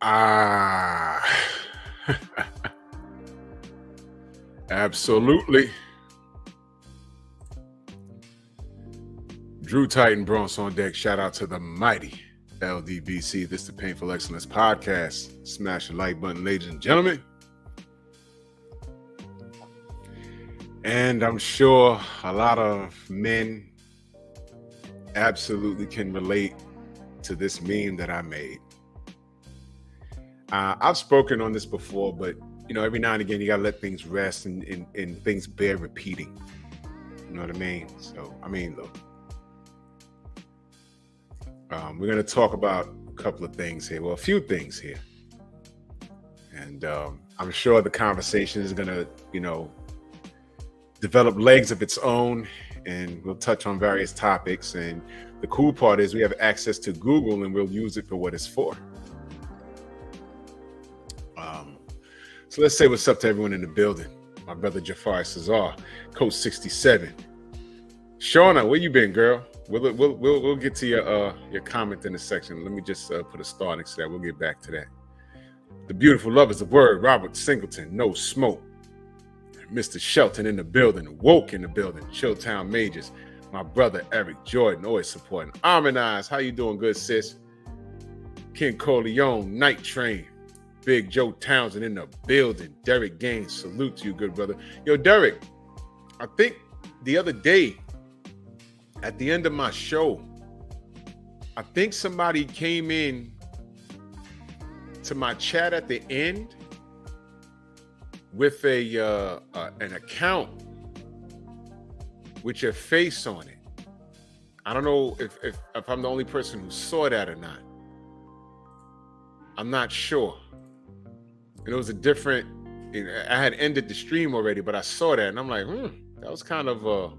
Ah, absolutely. Drew Titan Bronx on deck. Shout out to the mighty LDBC. This is the Painful Excellence Podcast. Smash the like button, ladies and gentlemen. And I'm sure a lot of men absolutely can relate to this meme that I made. I've spoken on this before, but every now and again you gotta let things rest and things bear repeating. You know what I mean? So look, we're gonna talk about a couple of things here. Well, a few things here, and I'm sure the conversation is gonna develop legs of its own, and we'll touch on various topics. And the cool part is we have access to Google, and we'll use it for what it's for. So let's say what's up to everyone in the building. My brother Jafar Cesar, Coach 67. Shauna, where you been, girl? We'll get to your comment in the section. Let me just put a star next to that. We'll get back to that. The beautiful lovers of word, Robert Singleton, No Smoke. Mr. Shelton in the building, Woke in the building, Chilltown Majors. My brother Eric Jordan, always supporting. Harmonize, how you doing, good sis? King Corleone, Night Train. Big Joe Townsend in the building. Derek Gaines, salute to you, good brother. Yo, Derek, I think the other day at the end of my show, I think somebody came in to my chat at the end with an account with your face on it. I don't know if I'm the only person who saw that or not. I'm not sure. And it was a different, I had ended the stream already, but I saw that and I'm like, that was kind of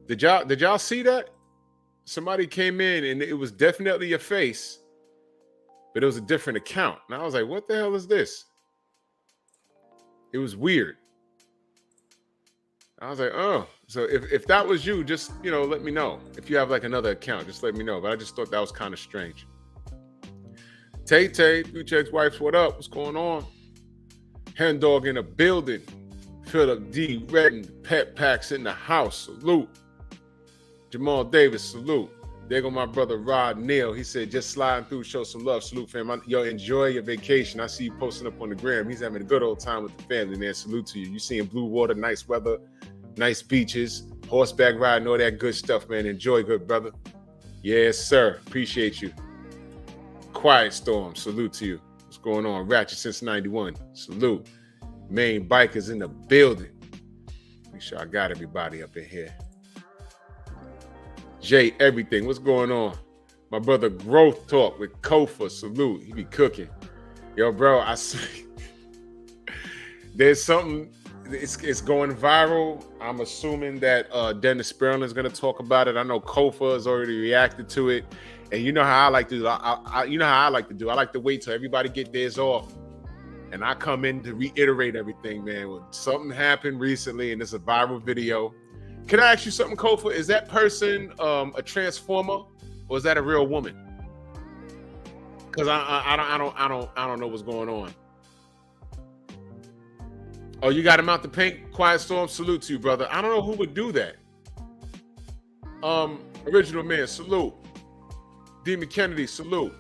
did y'all see that? Somebody came in and it was definitely your face, but it was a different account. And I was like, what the hell is this? It was weird. I was like, oh, so if that was you, just, let me know. If you have like another account, just let me know. But I just thought that was kind of strange. Tay, Future's wife's what up? What's going on? Hen Dog in the building. Philip D. Redden, Pet Packs in the house. Salute. Jamal Davis, salute. There go my brother Rod Neal. He said, just sliding through, show some love. Salute, fam. Yo, enjoy your vacation. I see you posting up on the gram. He's having a good old time with the family, man. Salute to you. You seeing blue water, nice weather, nice beaches, horseback riding, all that good stuff, man. Enjoy, good brother. Yes, sir. Appreciate you. Quiet Storm, salute to you. What's going on? Ratchet since 91. Salute. Main Bikers in the building. Make sure I got everybody up in here. Jay, everything. What's going on? My brother Growth Talk with Kofa. Salute. He be cooking. Yo, bro, I see. There's something. It's going viral. I'm assuming that Dennis Sperling is going to talk about it. I know Kofa has already reacted to it. And you know how I like to do. I like to wait till everybody get theirs off, and I come in to reiterate everything, man. When something happened recently, and it's a viral video. Can I ask you something, Kofa? Is that person a transformer, or is that a real woman? Because I don't know what's going on. Oh, you got him out the paint. Quiet Storm, salute to you, brother. I don't know who would do that. Original Man, salute. Demon Kennedy, salute.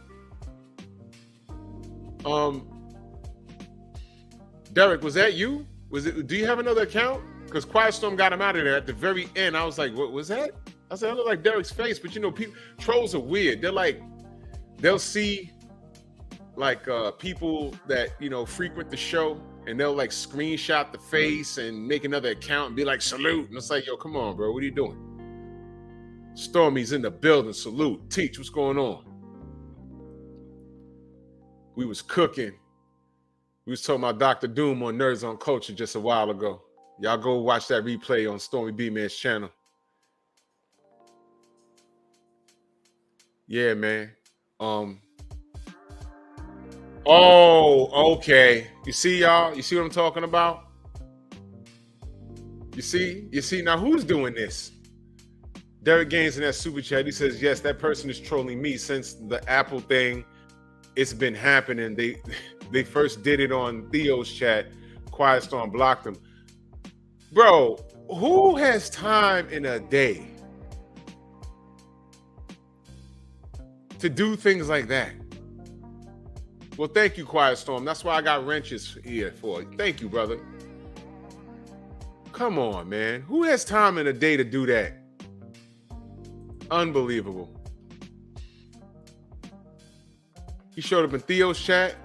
Derek, was that you? Do you have another account? Because Quiet Storm got him out of there at the very end. I was like, what was that? I said, I look like Derek's face, but people, trolls are weird. They're like, they'll see like people that frequent the show, and they'll like screenshot the face and make another account and be like, salute. And it's like, yo, come on, bro, what are you doing? Stormy's in the building. Salute. Teach, what's going on? We was cooking. We was talking about Dr. Doom on Nerds on Culture just a while ago. Y'all go watch that replay on Stormy B Man's channel. Yeah, man. Oh, okay. You see, y'all? You see what I'm talking about? You see? Now who's doing this? Derek Gaines in that super chat, he says, yes, that person is trolling me since the Apple thing. it's been happening. They first did it on Theo's chat. Quiet Storm blocked them. Bro, who has time in a day to do things like that? Well, thank you, Quiet Storm. That's why I got wrenches here for. Thank you, brother. Come on, man. Who has time in a day to do that? Unbelievable. He showed up in Theo's chat.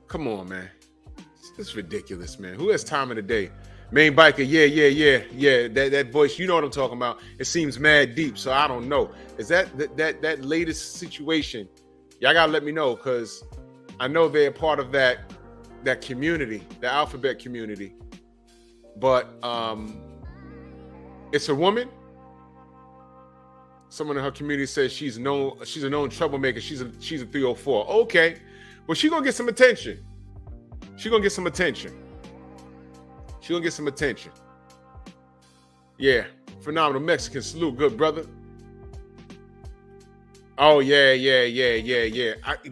Come on, man. It's ridiculous, man. Who has time in the day? Main biker, yeah. That voice, you know what I'm talking about. It seems mad deep, so I don't know. Is that latest situation? Y'all gotta let me know, because I know they're part of that community, the alphabet community. But it's a woman. Someone in her community says she's a known troublemaker. She's a 304. Okay, well, she's gonna get some attention. She's gonna get some attention. Yeah, phenomenal Mexican salute, good brother. Oh yeah.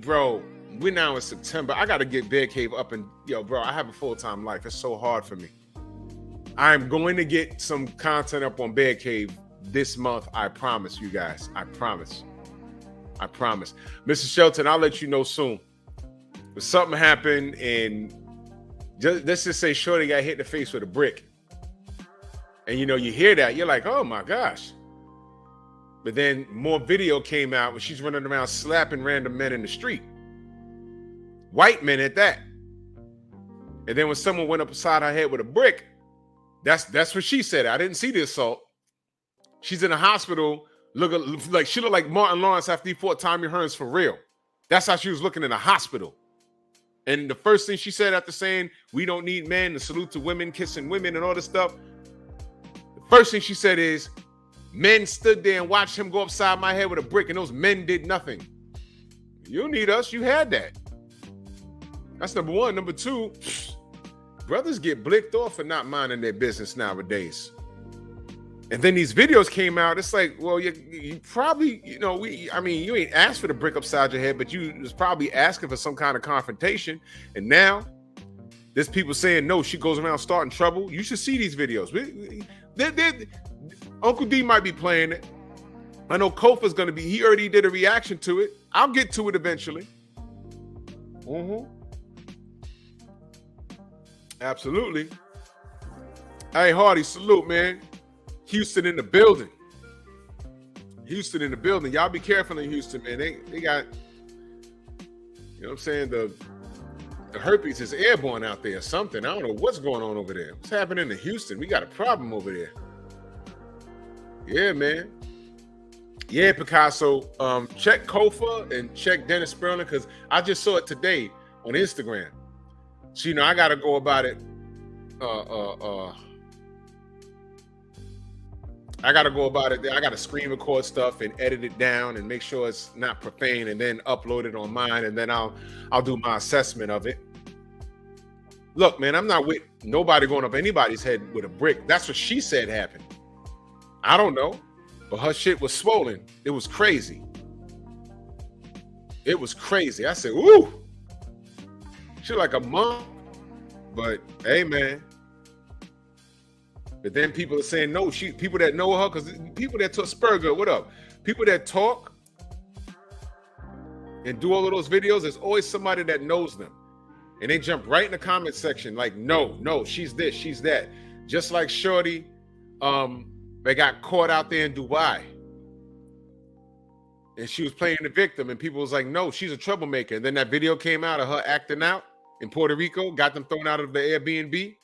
Bro, we're now in September. I gotta get Bear Cave up, and bro, I have a full-time life. It's so hard for me. I'm going to get some content up on Bear Cave this month. I promise you guys. I promise. Mrs. Shelton, I'll let you know soon. But something happened, and let's just say Shorty got hit in the face with a brick. And you hear that, you're like, oh my gosh. But then more video came out when she's running around slapping random men in the street. White men at that. And then when someone went up beside her head with a brick, that's what she said. I didn't see the assault. She's in a hospital, she looked like Martin Lawrence after he fought Tommy Hearns for real. That's how she was looking in a hospital. And the first thing she said after saying, we don't need men, the salute to women, kissing women and all this stuff, the first thing she said is, men stood there and watched him go upside my head with a brick, and those men did nothing. You don't need us. You had that. That's number one. Number two, brothers get blicked off for not minding their business nowadays. And then these videos came out. It's like, well, you probably, you ain't asked for the brick upside your head, but you was probably asking for some kind of confrontation. And now there's people saying, no, she goes around starting trouble. You should see these videos. Uncle D might be playing it. I know Kofa's going to be. He already did a reaction to it. I'll get to it eventually. Absolutely. Hey, Hardy, salute, man. Houston in the building. Y'all be careful in Houston, man. They got, what I'm saying? The herpes is airborne out there or something. I don't know what's going on over there. What's happening in Houston? We got a problem over there. Yeah, man. Yeah, Picasso. Check Kofa and check Dennis Sperling, because I just saw it today on Instagram. So, I got to go about it. I got to go about it. I got to screen record stuff and edit it down and make sure it's not profane, and then upload it on mine, and then I'll do my assessment of it. Look, man, I'm not with nobody going up anybody's head with a brick. That's what she said happened. I don't know, but her shit was swollen. It was crazy. I said, ooh, she like a mom. But hey, man. But then people are saying no. People that know her, because people that talk, Spurger, what up? People that talk and do all of those videos, there's always somebody that knows them. And they jump right in the comment section like, no, she's this, she's that. Just like Shorty, they got caught out there in Dubai. And she was playing the victim, and people was like, no, she's a troublemaker. And then that video came out of her acting out in Puerto Rico, got them thrown out of the Airbnb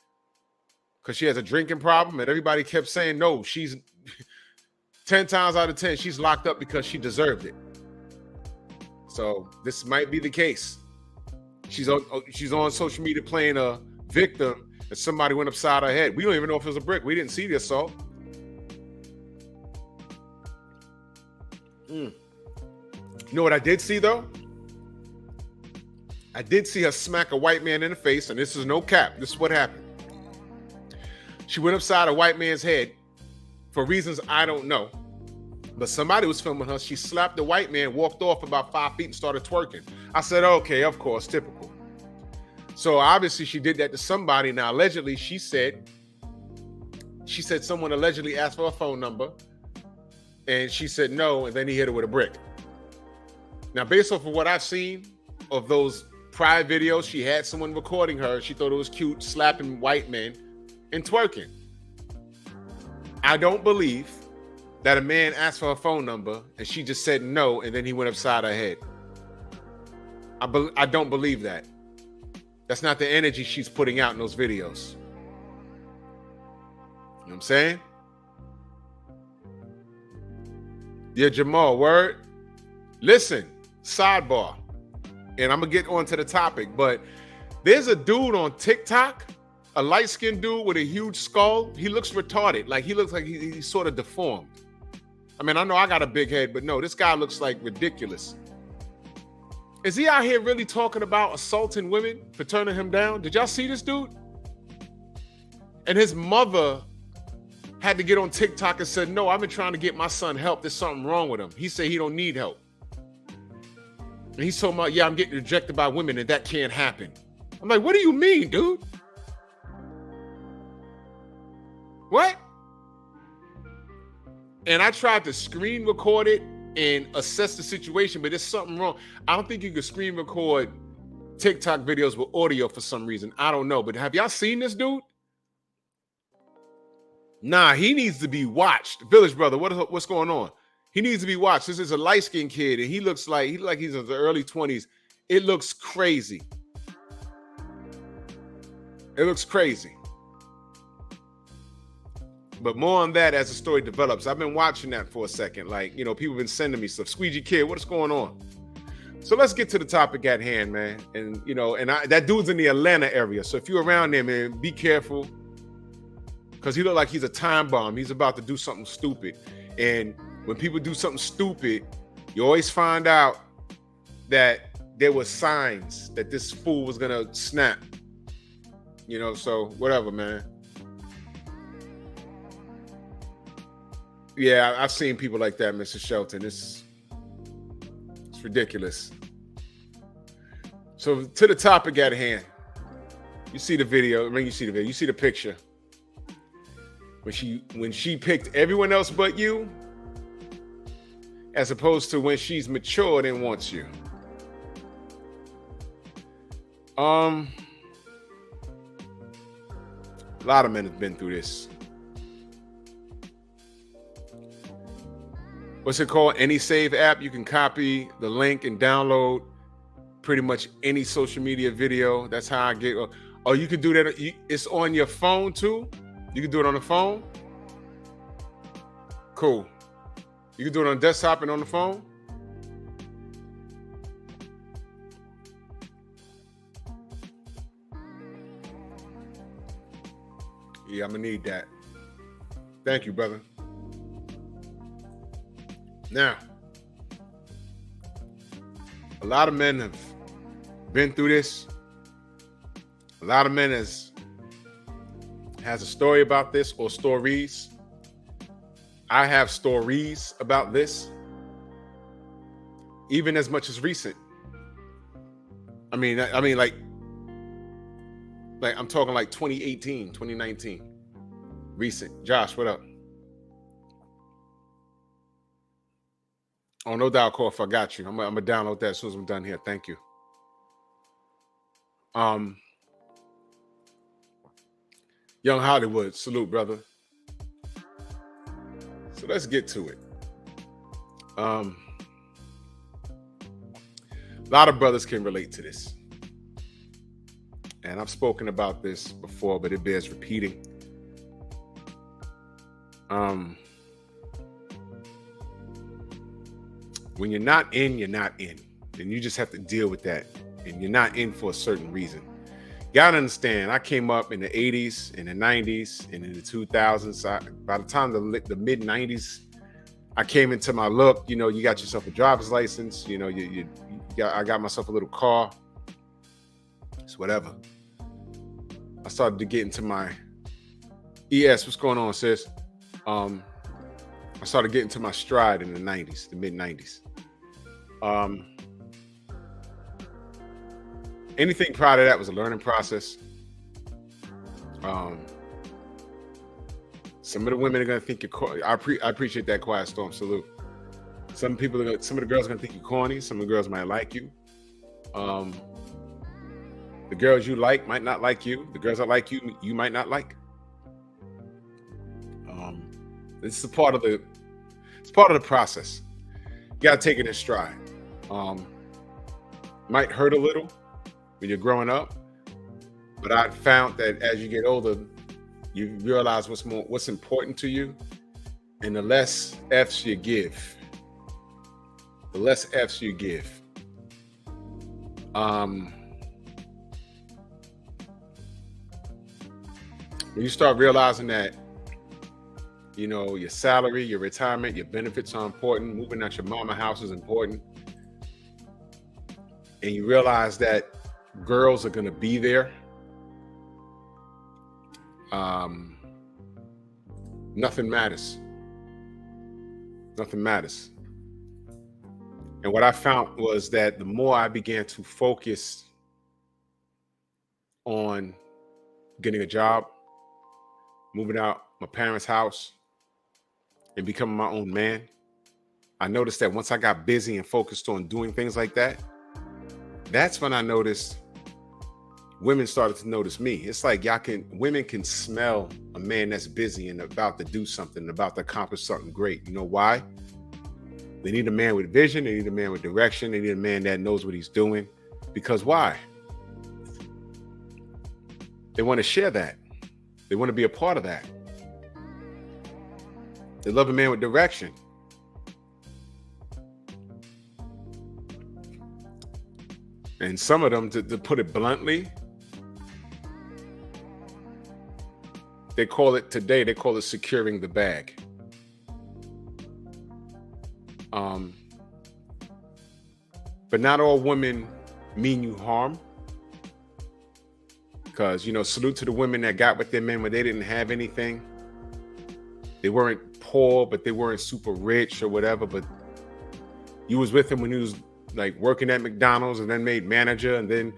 because she has a drinking problem. And everybody kept saying, no, she's 10 times out of 10, she's locked up because she deserved it. So this might be the case. She's on social media playing a victim, and somebody went upside her head. We don't even know if it was a brick. We didn't see the assault. You know what I did see, though? I did see her smack a white man in the face, and this is no cap. This is what happened. She went upside a white man's head for reasons I don't know. But somebody was filming her. She slapped the white man, walked off about 5 feet and started twerking. I said, okay, of course, typical. So obviously she did that to somebody. Now, allegedly, she said someone allegedly asked for a phone number and she said no, and then he hit her with a brick. Now, based off of what I've seen of those prior videos, she had someone recording her. She thought it was cute, slapping white men and twerking. I don't believe that a man asked for her phone number and she just said no, and then he went upside her head. I don't believe that. That's not the energy she's putting out in those videos. You know what I'm saying? Yeah, Jamal, word. Listen, sidebar, and I'm gonna get on to the topic, but there's a dude on TikTok, a light-skinned dude with a huge skull. He looks retarded. Like, he looks like he's sort of deformed. I mean, I know I got a big head, but no, this guy looks like ridiculous. Is he out here really talking about assaulting women for turning him down? Did y'all see this dude? And his mother had to get on TikTok and said, no, I've been trying to get my son help. There's something wrong with him. He said he don't need help. And he's talking about, yeah, I'm getting rejected by women and that can't happen. I'm like, what do you mean, dude? What? And I tried to screen record it and assess the situation, but there's something wrong. I don't think you can screen record TikTok videos with audio for some reason. I don't know, but have y'all seen this dude? Nah, he needs to be watched. Village brother, what's going on? He needs to be watched. This is a light-skinned kid, and he looks like he's in the early 20s. It looks crazy. It looks crazy. But more on that as the story develops. I've been watching that for a second. Like, you know, people have been sending me stuff. Squeegee Kid, what's going on? So let's get to the topic at hand, man. And, you know, that dude's in the Atlanta area. So if you're around there, man, be careful. Because he look like he's a time bomb. He's about to do something stupid. And when people do something stupid, you always find out that there were signs that this fool was going to snap. You know, so whatever, man. Yeah, I've seen people like that, Mr. Shelton. It's ridiculous. So to the topic at hand, you see the video. You see the picture. When she picked everyone else but you, as opposed to when she's matured and wants you. A lot of men have been through this. What's it called? Any Save app. You can copy the link and download pretty much any social media video. That's how I get. Oh, you can do that. It's on your phone too. You can do it on the phone. Cool. You can do it on desktop and on the phone. Yeah, I'm gonna need that. Thank you, brother. Now, a lot of men have been through this. A lot of men has a story about this or stories. I have stories about this, even as much as recent. I mean, like I'm talking like 2018, 2019, recent. Josh, what up? Oh, no doubt, Corf, I got you. I'm gonna download that as soon as I'm done here. Thank you. Young Hollywood, salute, brother. So let's get to it. A lot of brothers can relate to this. And I've spoken about this before, but it bears repeating. When you're not in, you're not in. And you just have to deal with that. And you're not in for a certain reason. You gotta understand, I came up in the 80s, in the 90s, and in the 2000s. By the time the mid 90s, I came into my look. You know, you got yourself a driver's license. You know, I got myself a little car. It's whatever. I started to get into my ES. What's going on, sis? I I started getting to my stride in the 90s, the mid 90s. Anything prior to that was a learning process. Some of the women are gonna think you're. I appreciate that quiet storm salute. Some of the girls are gonna think you're corny. Some of the girls might like you. The girls you like might not like you. The girls that like you, you might not like. This is a part of the. It's part of the process. You gotta take it in stride. Might hurt a little when you're growing up, but I found that as you get older, you realize what's important to you, and the less F's you give. The less F's you give. When you start realizing that, you know, your salary, your retirement, your benefits are important, moving out your mama house is important, and you realize that girls are going to be there, nothing matters. Nothing matters. And what I found was that the more I began to focus on getting a job, moving out my parents' house, and becoming my own man, I noticed that once I got busy and focused on doing things like that, that's when I noticed women started to notice me. It's like women can smell a man that's busy and about to do something, about to accomplish something great. You know why? They need a man with vision. They need a man with direction. They need a man that knows what he's doing. Because why? They want to share that. They want to be a part of that. They love a man with direction. And some of them, to put it bluntly, they call it securing the bag. But not all women mean you harm. Because, you know, salute to the women that got with their men when they didn't have anything. They weren't poor, but they weren't super rich or whatever. But you was with him when he was like working at McDonald's and then made manager and then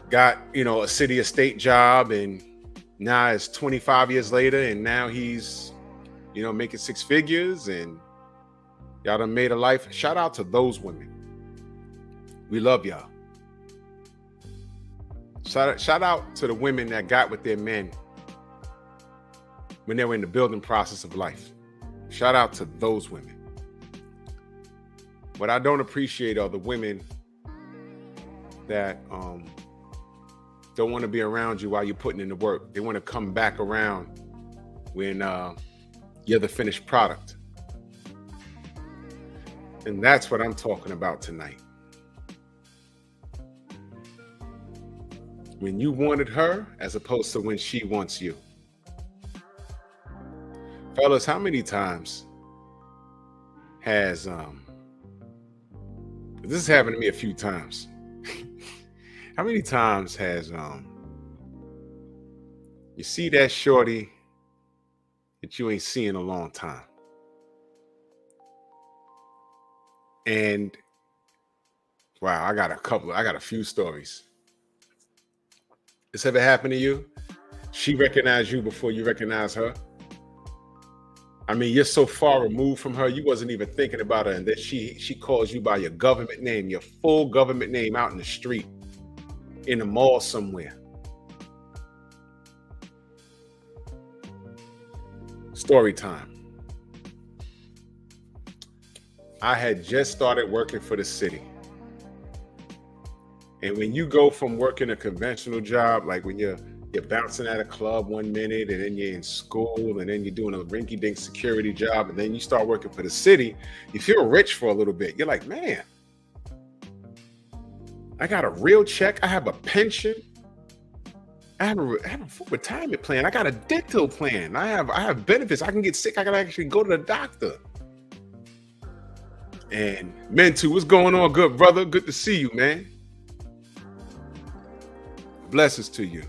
got, you know, a city estate job, and now it's 25 years later and now he's, you know, making six figures and y'all done made a life. Shout out to those women. We love y'all. Shout out to the women that got with their men when they were in the building process of life. Shout out to those women. What I don't appreciate are the women that don't want to be around you while you're putting in the work. They want to come back around when you're the finished product. And that's what I'm talking about tonight. When you wanted her as opposed to when she wants you. Fellas, how many times has this has happened to me a few times. How many times has you see that shorty that you ain't seen in a long time? And wow, I got a few stories. This ever happened to you? She recognized you before you recognize her. I mean, you're so far removed from her, you wasn't even thinking about her, and then she calls you by your government name, your full government name, out in the street, in the mall somewhere. Story time. I had just started working for the city. And when you go from working a conventional job, like when you're bouncing at a club 1 minute, and then you're in school, and then you're doing a rinky-dink security job, and then you start working for the city, you feel rich for a little bit. You're like, man, I got a real check. I have a pension. I have a full retirement plan. I got a dental plan. I have benefits. I can get sick. I can actually go to the doctor. And Mentu, what's going on, good brother? Good to see you, man. Blessings to you.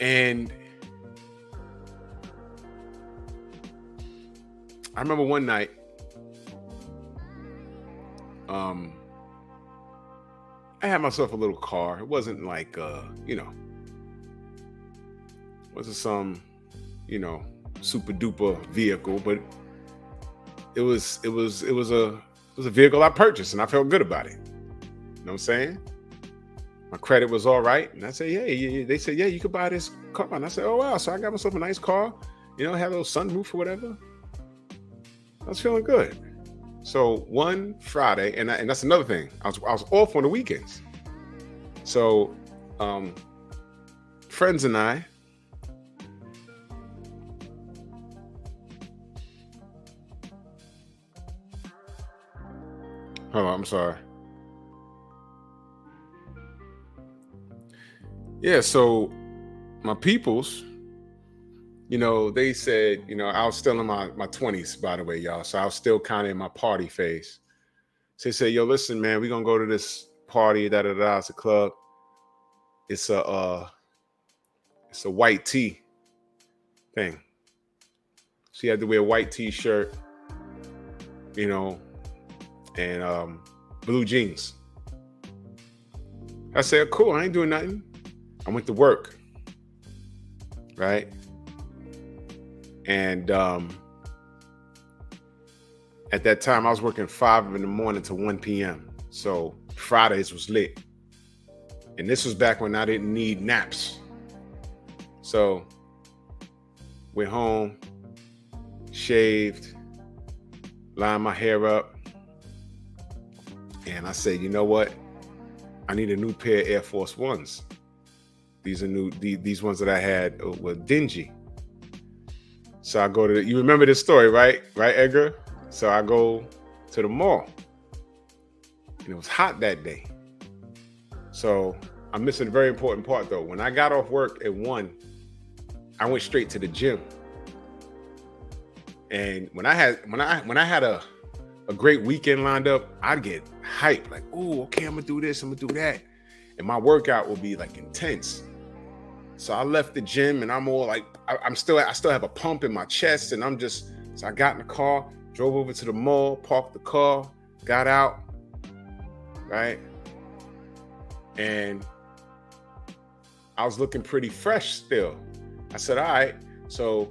And I remember one night, um, I had myself a little car. It wasn't like, wasn't some, you know, super duper vehicle, but it was a vehicle I purchased, and I felt good about it. You know what I'm saying? My credit was all right, and I said, "Yeah, yeah." They said, "Yeah, you could buy this car," and I said, "Oh wow!" So I got myself a nice car, had a little sunroof or whatever. I was feeling good. So one Friday, and that's another thing. I was off on the weekends. So, friends and I. Oh, I'm sorry. Yeah, so my peoples, they said, I was still in my 20s, by the way, y'all. So I was still kind of in my party phase. So they said, yo, listen, man, we're gonna go to this party, da. It's a club. It's a white tee thing. So you had to wear a white t-shirt, you know, and blue jeans. I said, cool, I ain't doing nothing. I went to work, right? And at that time, I was working 5 in the morning to 1 p.m. So Fridays was lit. And this was back when I didn't need naps. So went home, shaved, lined my hair up. And I said, you know what? I need a new pair of Air Force Ones. These are new. These ones that I had were dingy. So I go to, you remember this story, right? Right, Edgar? So I go to the mall. And it was hot that day. So I'm missing a very important part though. When I got off work at 1, I went straight to the gym. And when I had a great weekend lined up, I'd get hyped, like, oh, okay, I'm gonna do this, I'm gonna do that. And my workout will be like intense. So I left the gym and I'm all like, I still have a pump in my chest, and so I got in the car, drove over to the mall, parked the car, got out, right? And I was looking pretty fresh still. I said, all right. So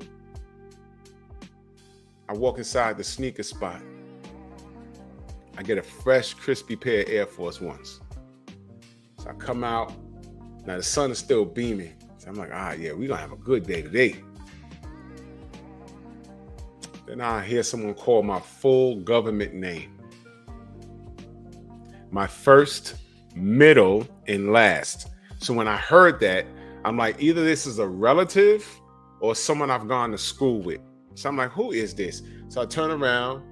I walk inside the sneaker spot. I get a fresh, crispy pair of Air Force Ones. So I come out. Now the sun is still beaming. So I'm like, yeah, we're going to have a good day today. Then I hear someone call my full government name. My first, middle, and last. So when I heard that, I'm like, either this is a relative or someone I've gone to school with. So I'm like, who is this? So I turn around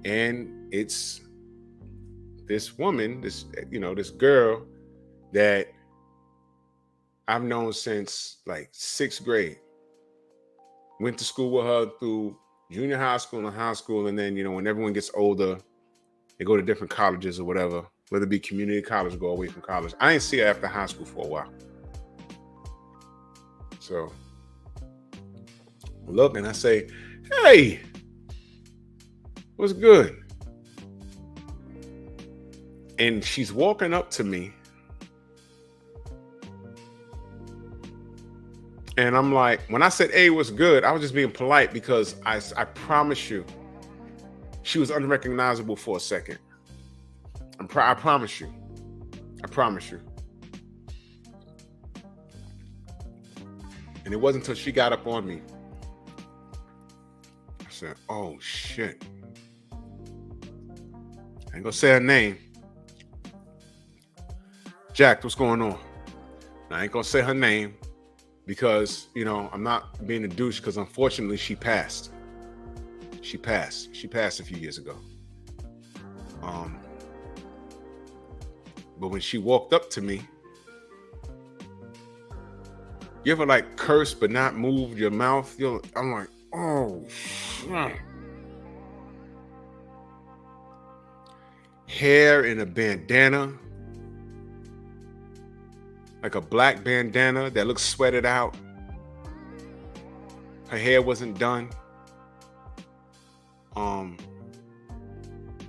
and it's this woman, this girl that I've known since like 6th grade. Went to school with her through junior high school and high school. And then, when everyone gets older, they go to different colleges or whatever, whether it be community college or go away from college. I didn't see her after high school for a while. So look, and I say, hey, what's good? And she's walking up to me. And I'm like, when I said, hey, what's good? I was just being polite because I promise you, she was unrecognizable for a second. I promise you. I promise you. And it wasn't until she got up on me. I said, oh, shit. I ain't gonna say her name. Jack, what's going on? Now, I ain't gonna say her name because, I'm not being a douche, because unfortunately she passed. She passed a few years ago. But when she walked up to me, you ever like curse but not move your mouth? I'm like, oh, shit. Hair in a bandana, like a black bandana that looks sweated out. Her hair wasn't done. Um,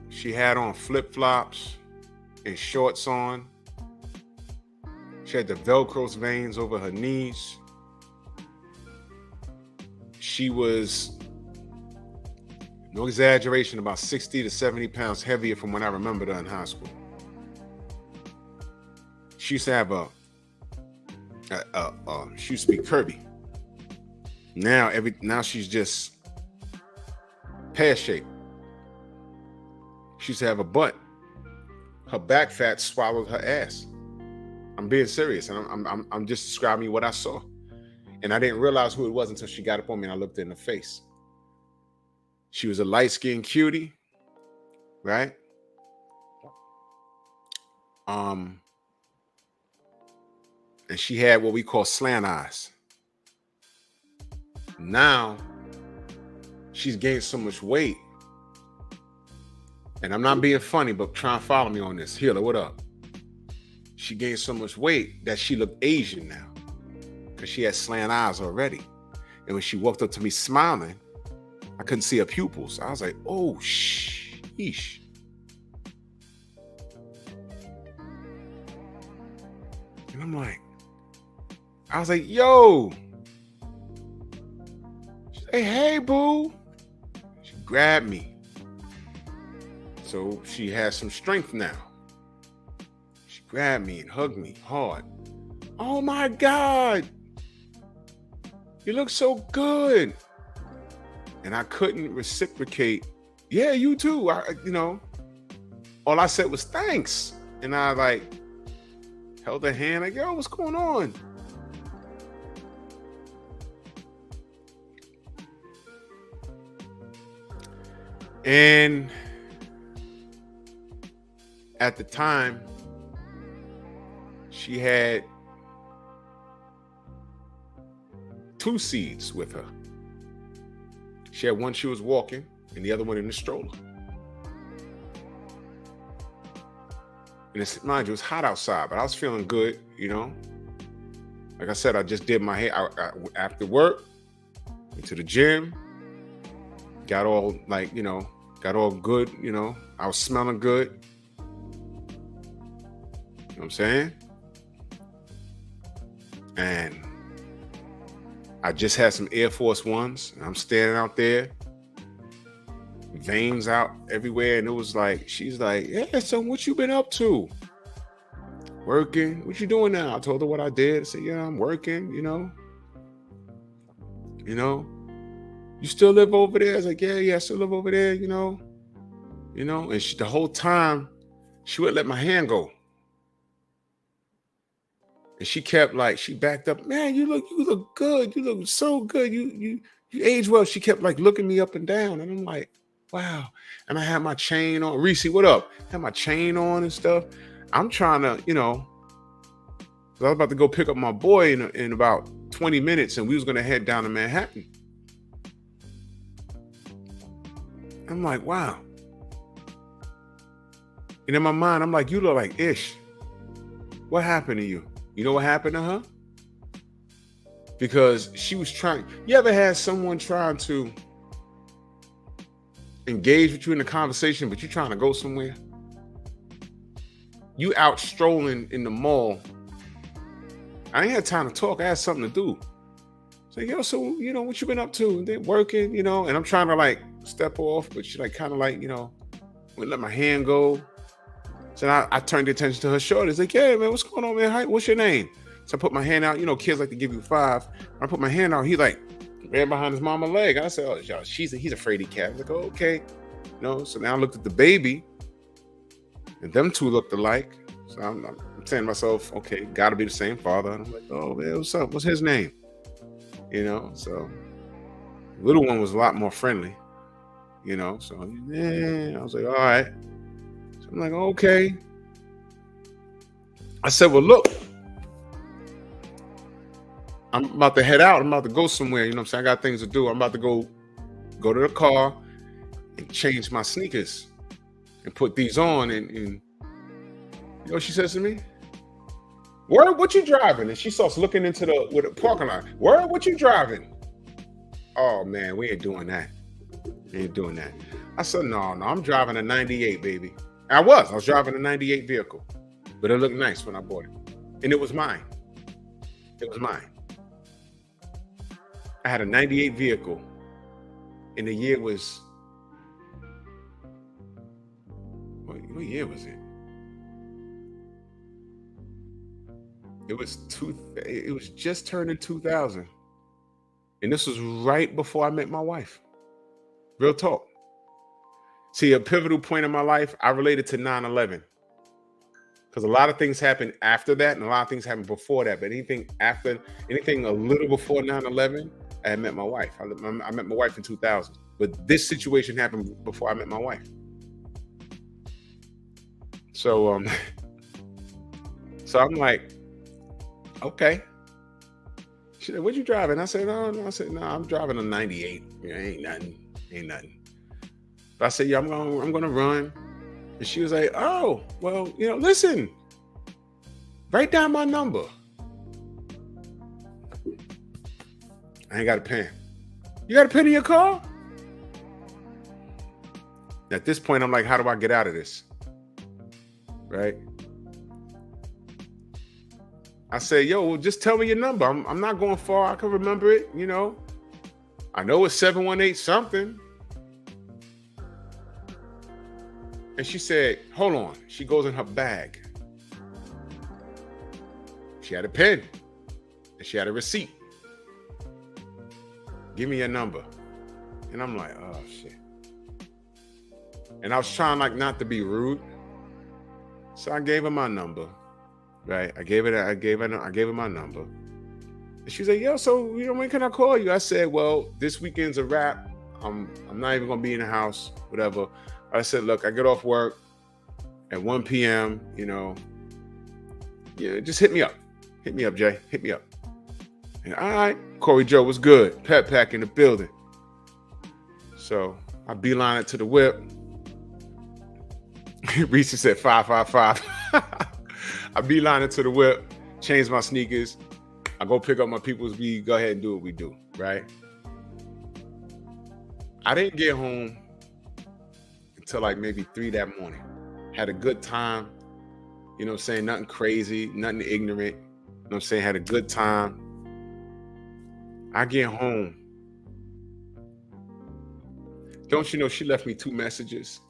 she had on flip-flops and shorts on. She had the Velcro veins over her knees. She was, no exaggeration, about 60 to 70 pounds heavier from when I remembered her in high school. She used to have she used to be curvy. Now she's just pear-shaped. She used to have a butt. Her back fat swallowed her ass. I'm being serious, and I'm just describing what I saw. And I didn't realize who it was until she got up on me and I looked in the face. She was a light-skinned cutie, right? And she had what we call slant eyes. Now, she's gained so much weight. And I'm not being funny, but try and follow me on this. Healer, what up? She gained so much weight that she looked Asian now, because she had slant eyes already. And when she walked up to me smiling, I couldn't see her pupils. I was like, oh, sheesh. And I'm like, I was like, yo. She said, hey, boo. She grabbed me. So she has some strength now. She grabbed me and hugged me hard. Oh my God. You look so good. And I couldn't reciprocate. Yeah, you too. All I said was thanks. And I held her hand like, yo, what's going on? And at the time, she had 2 seeds with her. She had one she was walking and the other one in the stroller. And mind you, it was hot outside, but I was feeling good, Like I said, I just did my hair. I after work, went to the gym, got all got all good, I was smelling good. You know what I'm saying? And I just had some Air Force Ones, and I'm standing out there, veins out everywhere, and it was like, she's like, yeah, son, what you been up to? Working. What you doing now? I told her what I did. I said, yeah, I'm working, You still live over there? I was like, yeah, I still live over there, and she, the whole time, she wouldn't let my hand go. And she kept she backed up, man, you look good. You look so good. You age well. She kept looking me up and down. And I'm like, wow. And I had my chain on. Reese, what up? I had my chain on and stuff. I'm trying to, I was about to go pick up my boy in about 20 minutes, and we was going to head down to Manhattan. I'm like, wow. And in my mind, I'm like, you look like Ish. What happened to you? You know what happened to her? Because she was trying. You ever had someone trying to engage with you in a conversation, but you're trying to go somewhere? You out strolling in the mall. I ain't had time to talk. I had something to do. So, so, what you been up to? And then working, and I'm trying to step off, but she kind of wouldn't let my hand go. So I turned the attention to her shoulders. Like, yeah, man, what's going on, man? Hi, what's your name? So I put my hand out. Kids like to give you 5. I put my hand out. He ran behind his mama's leg. I said, oh, y'all, he's a fraidy cat. I was like, oh, okay. So now I looked at the baby, and them two looked alike. So I'm saying to myself, okay, got to be the same father. And I'm like, oh, man, what's up? What's his name? So little one was a lot more friendly, So, yeah, I was like, all right. So I'm like, okay. I said, well, look, I'm about to head out. I'm about to go somewhere. I got things to do. I'm about to go to the car and change my sneakers and put these on. And you know what she says to me? Word, what you driving? And she starts looking into the parking lot. Word, what you driving? Oh, man, we ain't doing that. We ain't doing that. I said, no, I'm driving a 98, baby. I was driving a 98 vehicle, but it looked nice when I bought it. And it was mine. It was mine. I had a 98 vehicle, and the year was, what year was it? It was just turning 2000. And this was right before I met my wife. Real talk. See, a pivotal point in my life, I related to 9/11. Because a lot of things happened after that, and a lot of things happened before that. But anything a little before 9/11, I had met my wife. I met my wife in 2000. But this situation happened before I met my wife. So so I'm like, okay. She said, what you driving? I said, no. I said, no, I'm driving a 98. Yeah, ain't nothing. But I said, yeah, I'm gonna run. And she was like, oh, well, listen, write down my number. I ain't got a pen. You got a pen in your car? At this point, I'm like, how do I get out of this? Right? I say, yo, well, just tell me your number. I'm not going far. I can remember it, I know it's 718 something. And she said, hold on. She goes in her bag. She had a pen. And she had a receipt. Give me your number. And I'm like, oh, shit. And I was trying not to be rude. So I gave her my number. Right? I gave her my number. And she was like, yo, so when can I call you? I said, well, this weekend's a wrap. I'm not even gonna be in the house, whatever. I said, look, I get off work at 1 p.m., just hit me up. Hit me up, Jay. Hit me up. And all right, Corey Joe was good. P.E.P in the building. So I beeline it to the whip. Reese said 555. I beeline it to the whip, change my sneakers. I go pick up my people's. We go ahead and do what we do, right? I didn't get home until like maybe 3 that morning. Had a good time, nothing crazy, nothing ignorant. Had a good time. I get home. Don't you know she left me 2 messages?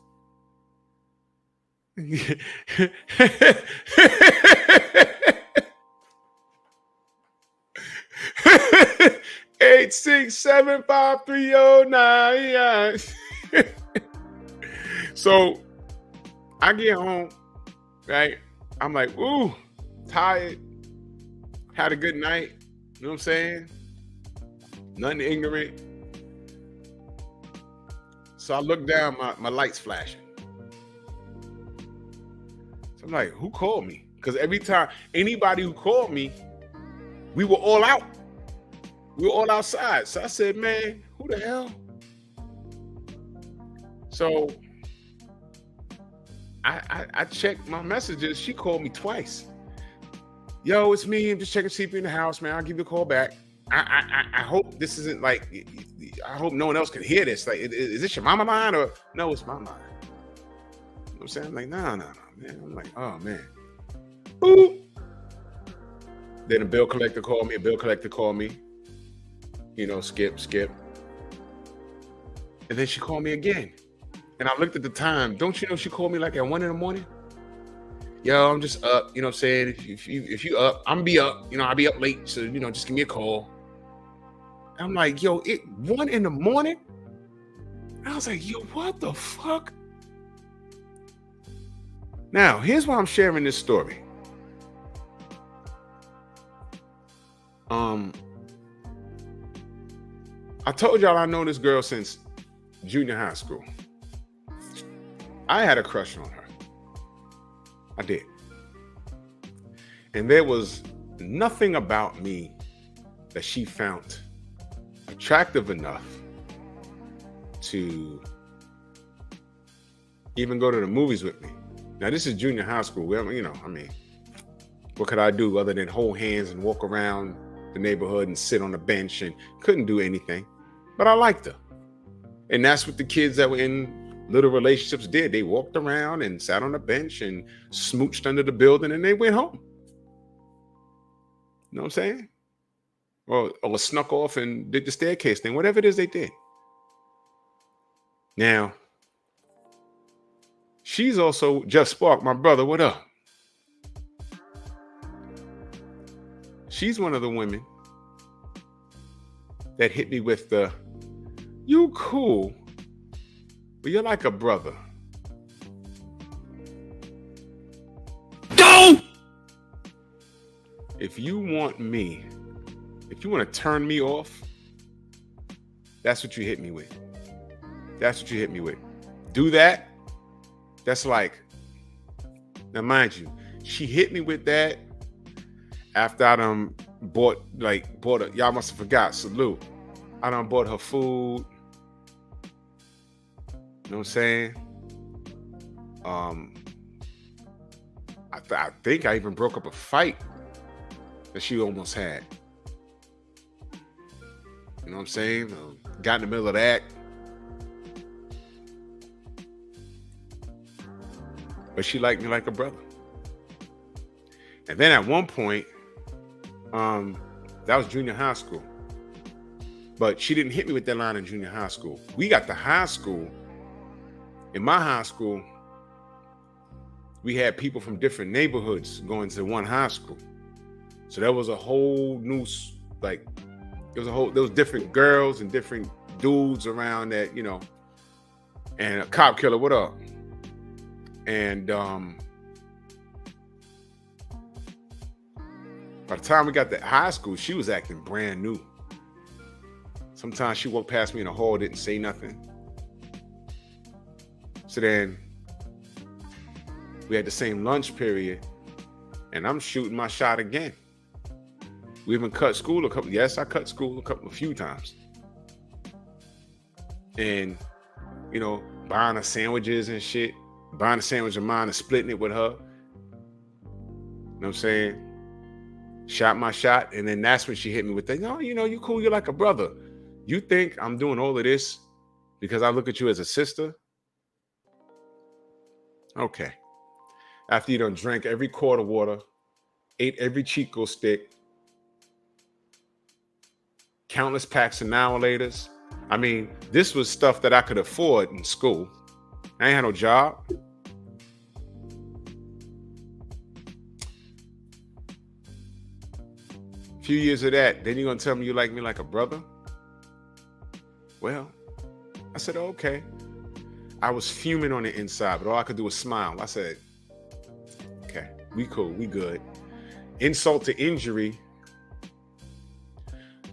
8675309. So I get home, right? I'm like, ooh, tired. Had a good night. You know what I'm saying? Nothing ignorant. So I look down, my light's flashing. So I'm like, who called me? Because every time anybody who called me, we were all out. We were all outside. So I said, man, who the hell? So I checked my messages. She called me twice. Yo, it's me. I'm just checking to see if you're in the house, man. I'll give you a call back. I hope this isn't like, I hope no one else can hear this. Like, is this your mama line or no, it's my line? You know what I'm saying? I'm like, no, man. I'm like, oh, man. Boop. Then a bill collector called me. Skip. And then she called me again. And I looked at the time. Don't you know she called me like at 1 a.m? Yo, I'm just up. You know what I'm saying? If you up, I'm be up. I'll be up late. So, just give me a call. I'm like, yo, 1 a.m? I was like, yo, what the fuck? Now, here's why I'm sharing this story. I told y'all I know this girl since junior high school. I had a crush on her. I did. And there was nothing about me that she found attractive enough to even go to the movies with me. Now, this is junior high school. What could I do other than hold hands and walk around the neighborhood and sit on the bench and couldn't do anything. But I liked her. And that's what the kids that were in little relationships did. They walked around and sat on a bench and smooched under the building and they went home. You know what I'm saying? Or snuck off and did the staircase thing, whatever it is they did. Now, she's also Jeff Spark, my brother. What up? She's one of the women that hit me with the, you cool, but you're like a brother. Don't! If you want to turn me off, that's what you hit me with. That's what you hit me with. Do that. That's like, now mind you, she hit me with that after I done bought her, y'all must have forgot, salute. I done bought her food. You know what I'm saying? I think I even broke up a fight that she almost had. You know what I'm saying? Got in the middle of that. But she liked me like a brother. And then at one point, that was junior high school. But she didn't hit me with that line in junior high school. We got to high school. In my high school, we had people from different neighborhoods going to one high school. So there was a whole new, there was different girls and different dudes around that, you know, and a cop killer, what up? And by the time we got to high school, she was acting brand new. Sometimes she walked past me in the hall, didn't say nothing. So then we had the same lunch period, and I'm shooting my shot again. We even cut school I cut school a few times. And, you know, buying her sandwiches and shit, buying a sandwich of mine and splitting it with her. You know what I'm saying? Shot my shot, and then that's when she hit me with that, no, you know, you cool, you're like a brother. You think I'm doing all of this because I look at you as a sister? Okay. After you done drank every quart of water, ate every Chico stick, countless packs of Now and Laters. I mean, this was stuff that I could afford in school. I ain't had no job. A few years of that, then you're gonna tell me you like me like a brother? Well, I said, okay. I was fuming on the inside, but all I could do was smile. I said, okay, we cool, we good. Insult to injury.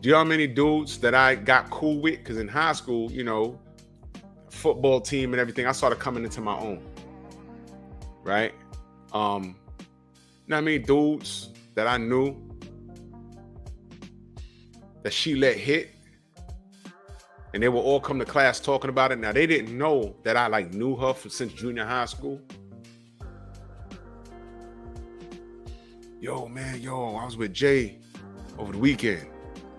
Do you know how many dudes that I got cool with? Because in high school, you know, football team and everything, I started coming into my own. Right? You know how many dudes that I knew that she let hit? And they would all come to class talking about it. Now, they didn't know that I knew her since junior high school. Yo, man, I was with Jay over the weekend.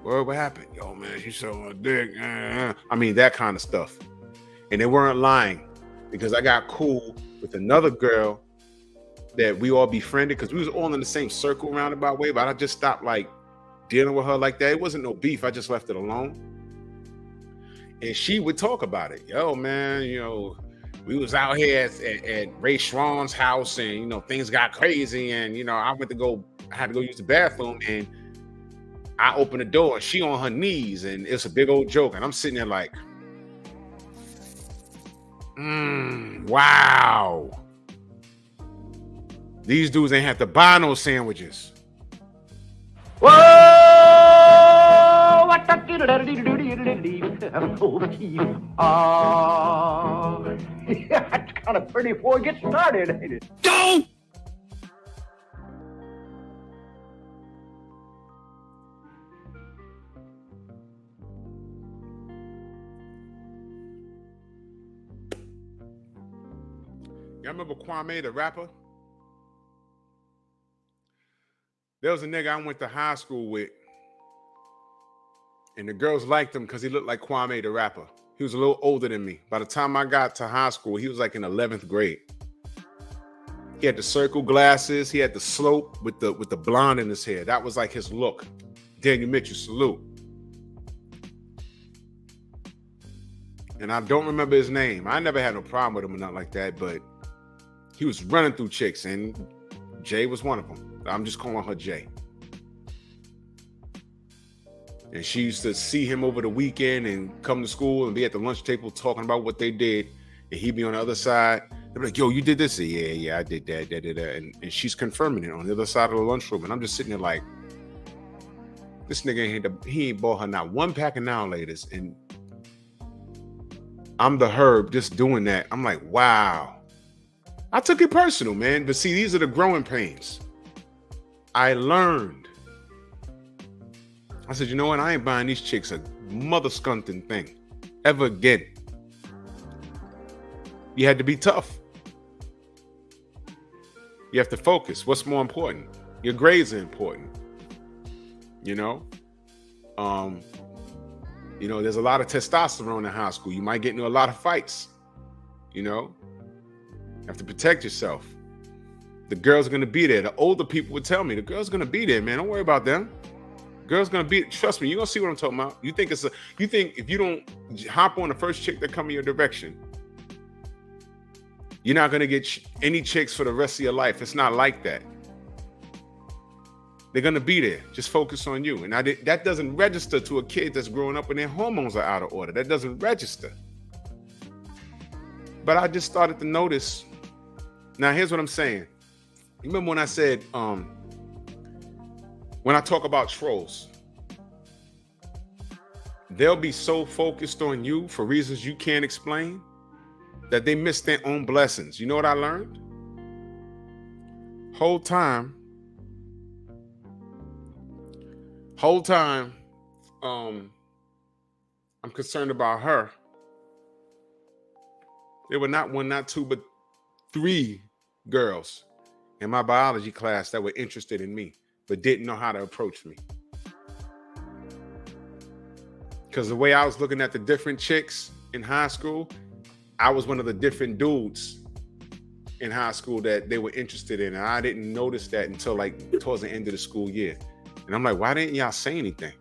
What happened? Yo, man, she sucked my dick. I mean, that kind of stuff. And they weren't lying because I got cool with another girl that we all befriended because we was all in the same circle roundabout way, but I just stopped dealing with her like that. It wasn't no beef. I just left it alone. And she would talk about it. Yo, man, you know, we was out here at Ray Schwann's house and, you know, things got crazy. And, you know, I had to go use the bathroom and I opened the door and she on her knees and it's a big old joke. And I'm sitting there like, wow. These dudes ain't have to buy no sandwiches. Whoa! That's kind of pretty before it gets started, ain't it? Don't! Y'all remember Kwame, the rapper? There was a nigga I went to high school with, and the girls liked him because he looked like Kwame, the rapper. He was a little older than me. By the time I got to high school, he was like in 11th grade. He had the circle glasses. He had the slope with the blonde in his hair. That was like his look. Daniel Mitchell, salute. And I don't remember his name. I never had no problem with him or nothing like that, but he was running through chicks, and Jay was one of them. I'm just calling her Jay. And she used to see him over the weekend and come to school and be at the lunch table talking about what they did. And he'd be on the other side. They'd be like, yo, you did this? Yeah, I did that. And she's confirming it on the other side of the lunchroom. And I'm just sitting there like, this nigga he ain't bought her not one pack of Now Laters. And I'm the Herb just doing that. I'm like, wow. I took it personal, man. But see, these are the growing pains. I learned. I said, you know what? I ain't buying these chicks a mother skunting thing ever again. You had to be tough. You have to focus. What's more important? Your grades are important. You know? There's a lot of testosterone in high school. You might get into a lot of fights. You know? You have to protect yourself. The girls are going to be there. The older people would tell me, the girls are going to be there, man. Don't worry about them. Girls gonna be, trust me, you're gonna see what I'm talking about. You think if you don't hop on the first chick that come in your direction, you're not gonna get any chicks for the rest of your life. It's not like that. They're gonna be there. Just focus on you. And that doesn't register to a kid that's growing up and their hormones are out of order. That doesn't register. But I just started to notice. Now here's what I'm saying. Remember when I said, when I talk about trolls, they'll be so focused on you for reasons you can't explain that they miss their own blessings. You know what I learned? Whole time, I'm concerned about her. There were not one, not two, but 3 girls in my biology class that were interested in me, but didn't know how to approach me. Because the way I was looking at the different chicks in high school, I was one of the different dudes in high school that they were interested in. And I didn't notice that until like towards the end of the school year. And I'm like, why didn't y'all say anything?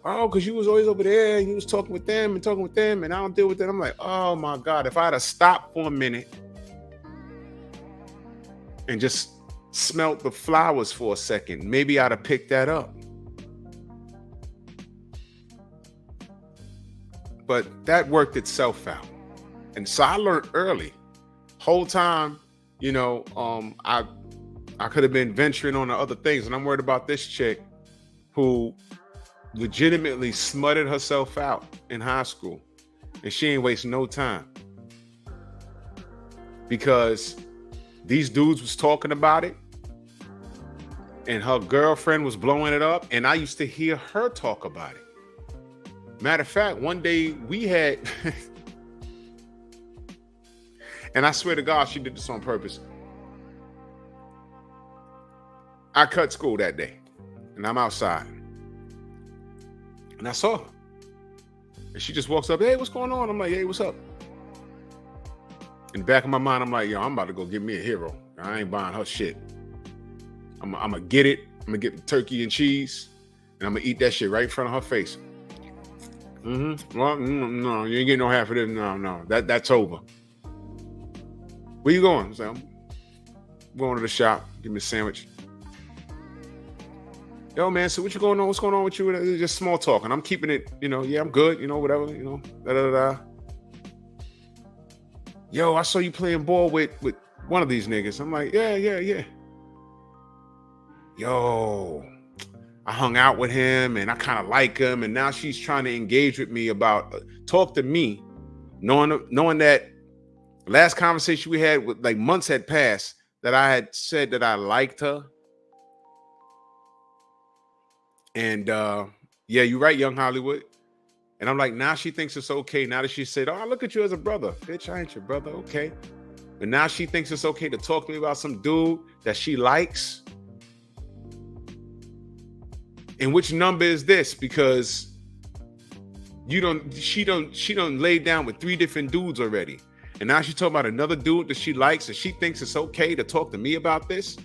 Oh, because you was always over there and you was talking with them and I don't deal with that. I'm like, oh my God, if I had stopped for a minute and just smelt the flowers for a second, maybe I'd have picked that up. But that worked itself out. And so I learned early. Whole time, I could have been venturing on to other things. And I'm worried about this chick who legitimately smutted herself out in high school. And she ain't wasting no time. Because these dudes was talking about it. And her girlfriend was blowing it up. And I used to hear her talk about it. Matter of fact, one day we had, and I swear to God, she did this on purpose. I cut school that day, and I'm outside. And I saw her. And she just walks up, hey, what's going on? I'm like, hey, what's up? In the back of my mind, I'm like, yo, I'm about to go get me a hero. I ain't buying her shit. I'm going to get it. I'm going to get the turkey and cheese, and I'm going to eat that shit right in front of her face. Well, no, you ain't getting no half of this. No, that's over. Where you going? So I'm going to the shop. Give me a sandwich. Yo, man, so what you going on? What's going on with you? Just small talk. And I'm keeping it, yeah, I'm good, whatever, da. Yo, I saw you playing ball with one of these niggas. I'm like, yeah. Yo, I hung out with him and I kind of like him. And now she's trying to engage with me about, talk to me, knowing that last conversation we had with like months had passed that I had said that I liked her. And yeah, you're right, young Hollywood. And I'm like, now she thinks it's okay. Now that she said, oh, I look at you as a brother. Bitch, I ain't your brother. Okay. But now she thinks it's okay to talk to me about some dude that she likes. And which number is this? Because She don't lay down with 3 different dudes already. And now she's talking about another dude that she likes and she thinks it's okay to talk to me about this.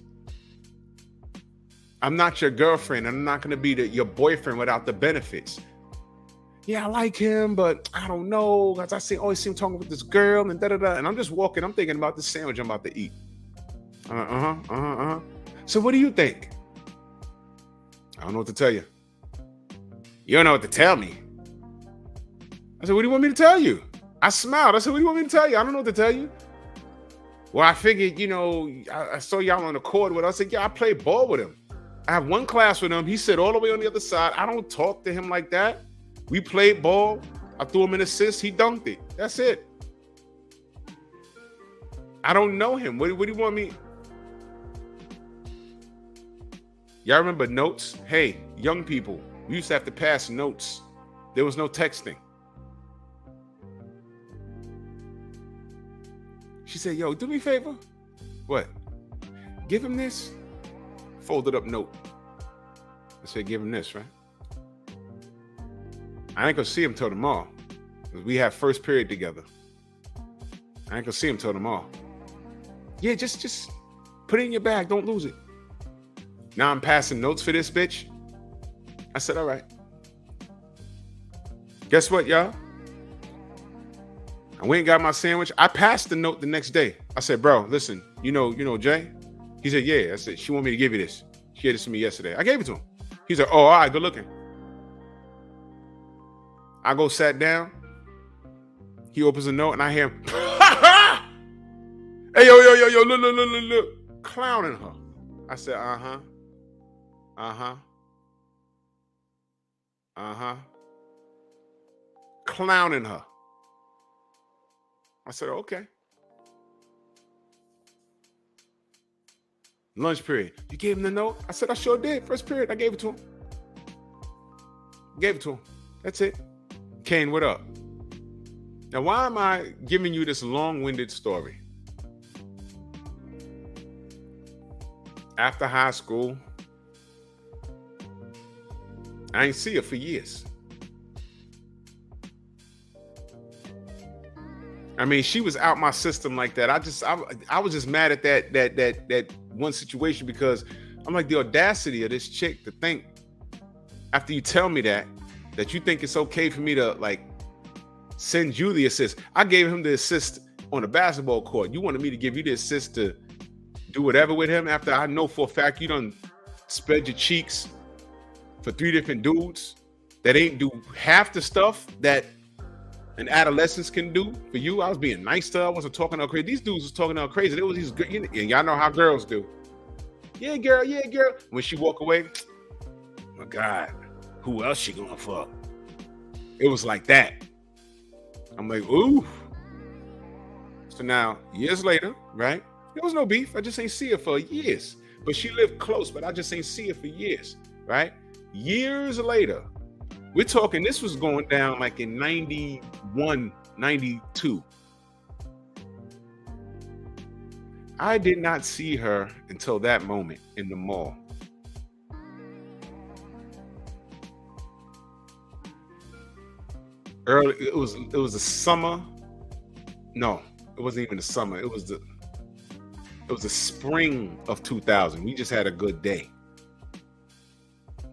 I'm not your girlfriend. I'm not going to be your boyfriend without the benefits. Yeah, I like him, but I don't know. As I always see him talking with this girl and da-da-da. And I'm just walking. I'm thinking about the sandwich I'm about to eat. So what do you think? I don't know what to tell you. You don't know what to tell me. I said, what do you want me to tell you? I smiled. I said, what do you want me to tell you? I don't know what to tell you. Well, I figured, I saw y'all on the court with us. I said, yeah, I played ball with him. I have one class with him. He sat all the way on the other side. I don't talk to him like that. We played ball. I threw him an assist. He dunked it. That's it. I don't know him. What do you want me? Y'all remember notes? Hey, young people, we used to have to pass notes. There was no texting. She said, yo, do me a favor. What? Give him this. Folded up note. I said, give him this, right? I ain't gonna see him till tomorrow. We have first period together. I ain't gonna see him till tomorrow. Yeah, just put it in your bag. Don't lose it. Now I'm passing notes for this bitch. I said, all right. Guess what, y'all? I went and got my sandwich. I passed the note the next day. I said, bro, listen, you know Jay? He said, yeah. I said, she want me to give you this. She gave this to me yesterday. I gave it to him. He said, oh, all right, good looking. I go sat down. He opens the note and I hear him. Hey, yo, look. Clowning her. I said, clowning her. I said, okay. Lunch period. You gave him the note? I said, I sure did. First period, I gave it to him. Gave it to him. That's it. Kane, what up? Now, why am I giving you this long-winded story? After high school, I ain't see her for years. I mean, she was out my system like that. I was just mad at that one situation because I'm like, the audacity of this chick to think after you tell me that you think it's okay for me to like send you the assist. I gave him the assist on the basketball court. You wanted me to give you the assist to do whatever with him after I know for a fact you done spread your cheeks for 3 different dudes that ain't do half the stuff that an adolescent can do for you. I was being nice to her. I wasn't talking to her crazy. These dudes was talking to her crazy. There was these good, and y'all know how girls do. Yeah, girl. When she walk away, my God, who else she gonna fuck? It was like that. I'm like, ooh. So now, years later, right? There was no beef. I just ain't see her for years. But she lived close, but I just ain't see her for years, right? Years later, we're talking, this was going down like in 91, 92. I did not see her until that moment in the mall. Early, it was the summer. No, it wasn't even the summer. It was the spring of 2000. We just had a good day.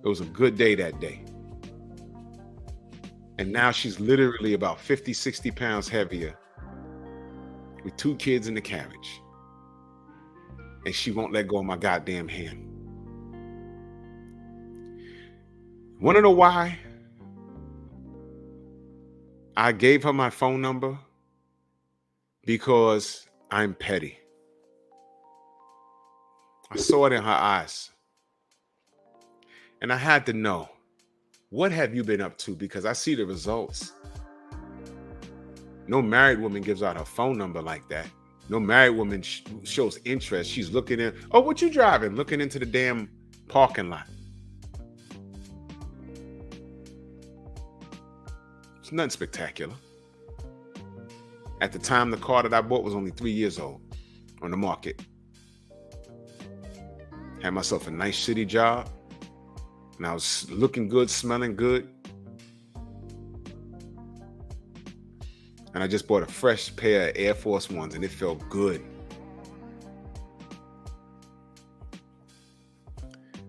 It was a good day that day. And now she's literally about 50, 60 pounds heavier with 2 kids in the carriage. And she won't let go of my goddamn hand. Want to know why? I gave her my phone number because I'm petty. I saw it in her eyes. And I had to know, what have you been up to? Because I see the results. No married woman gives out her phone number like that. No married woman shows interest. She's looking in. Oh, what you driving? Looking into the damn parking lot. It's nothing spectacular. At the time, the car that I bought was only 3 years old on the market. Had myself a nice shitty job. And I was looking good, smelling good. And I just bought a fresh pair of Air Force Ones, and it felt good.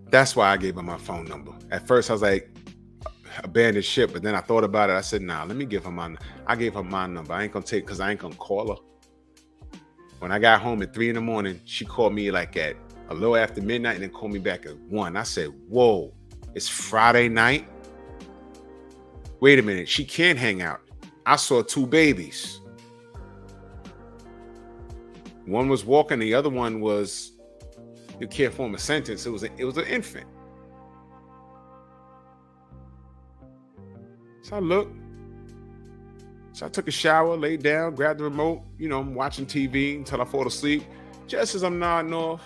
That's why I gave her my phone number. At first, I was like, abandoned ship, but then I thought about it. I said, nah, let me give her I gave her my number. I ain't gonna take, because I ain't gonna call her. When I got home at 3 a.m, she called me like at a little after midnight and then called me back at 1. I said, whoa, it's Friday night? Wait a minute, she can't hang out. I saw 2 babies. One was walking, the other one was, you can't form a sentence. It was an infant. So I looked. So I took a shower, laid down, grabbed the remote. You know, I'm watching TV until I fall asleep. Just as I'm nodding off,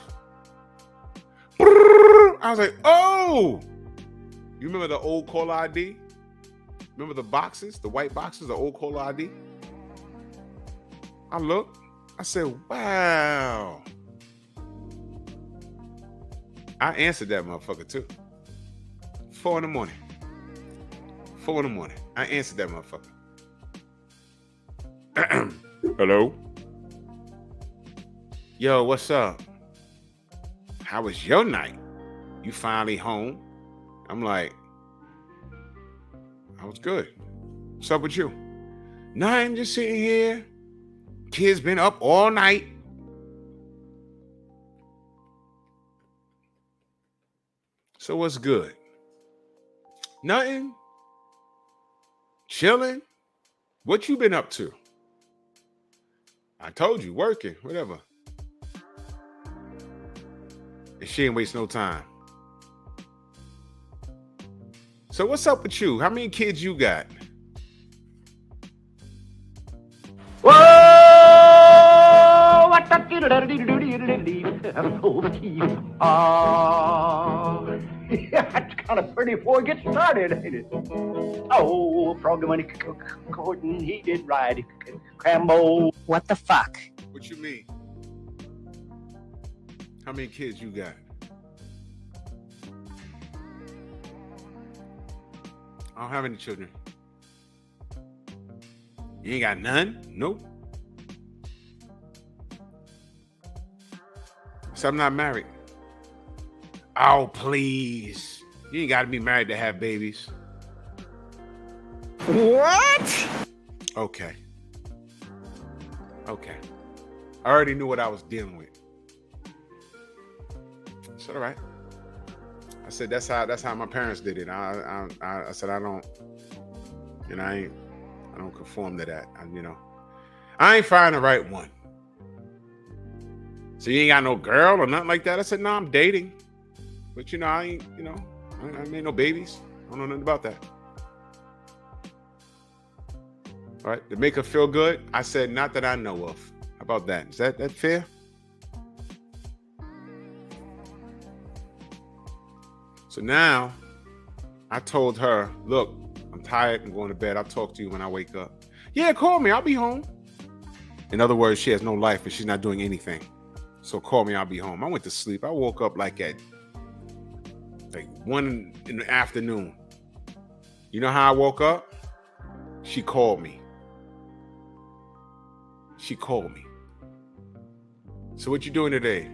I was like, oh! You remember the old caller ID? Remember the boxes, the white boxes, the old caller ID? I looked. I said, wow. I answered that motherfucker too. 4 a.m. 4 a.m. I answered that motherfucker. Hello? Yo, what's up? How was your night? You finally home? I'm like, I was good. What's up with you? Nothing, just sitting here. Kids been up all night. So what's good? Nothing. Chilling. What you been up to? I told you, working, whatever. And she ain't waste no time. So what's up with you? How many kids you got? Whoa! What the it's kind of pretty before it gets started, ain't it? Oh, program money, Gordon, he did right. Crambo. What the fuck? What you mean? How many kids you got? I don't have any children. You ain't got none? Nope. So I'm not married. Oh, please. You ain't got to be married to have babies. What? Okay. I already knew what I was dealing with. It's all right. I said that's how my parents did it. I said I don't, I don't conform to that. I ain't finding the right one. So you ain't got no girl or nothing like that? I said, no, I'm dating. But I ain't, I made no babies. I don't know nothing about that. All right, to make her feel good, I said, not that I know of. How about that? Is that fair? So now I told her, look, I'm tired. I'm going to bed. I'll talk to you when I wake up. Yeah, call me. I'll be home. In other words, she has no life and she's not doing anything. So call me. I'll be home. I went to sleep. I woke up like at 1 in the afternoon. You know how I woke up? She called me. So what you doing today?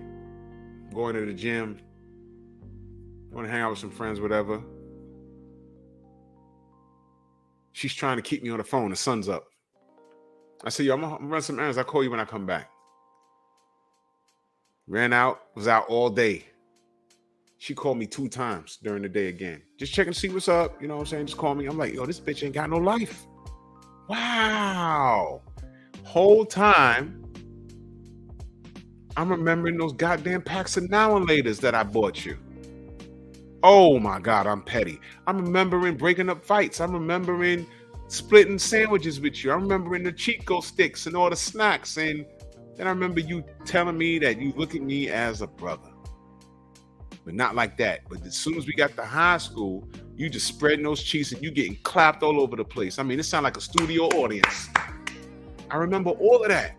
Going to the gym. Want to hang out with some friends, whatever. She's trying to keep me on the phone. The sun's up. I said, yo, I'm gonna run some errands. I'll call you when I come back. Ran out, was out all day. She called me 2 times during the day again. Just checking to see what's up. You know what I'm saying? Just call me. I'm like, yo, this bitch ain't got no life. Wow. Whole time, I'm remembering those goddamn packs of Now and Laters that I bought you. Oh my God, I'm petty. I'm remembering breaking up fights. I'm remembering splitting sandwiches with you. I'm remembering the Chico sticks and all the snacks. And then I remember you telling me that you look at me as a brother. But not like that. But as soon as we got to high school, you just spreading those cheeks and you getting clapped all over the place. I mean, it sounded like a studio audience. I remember all of that.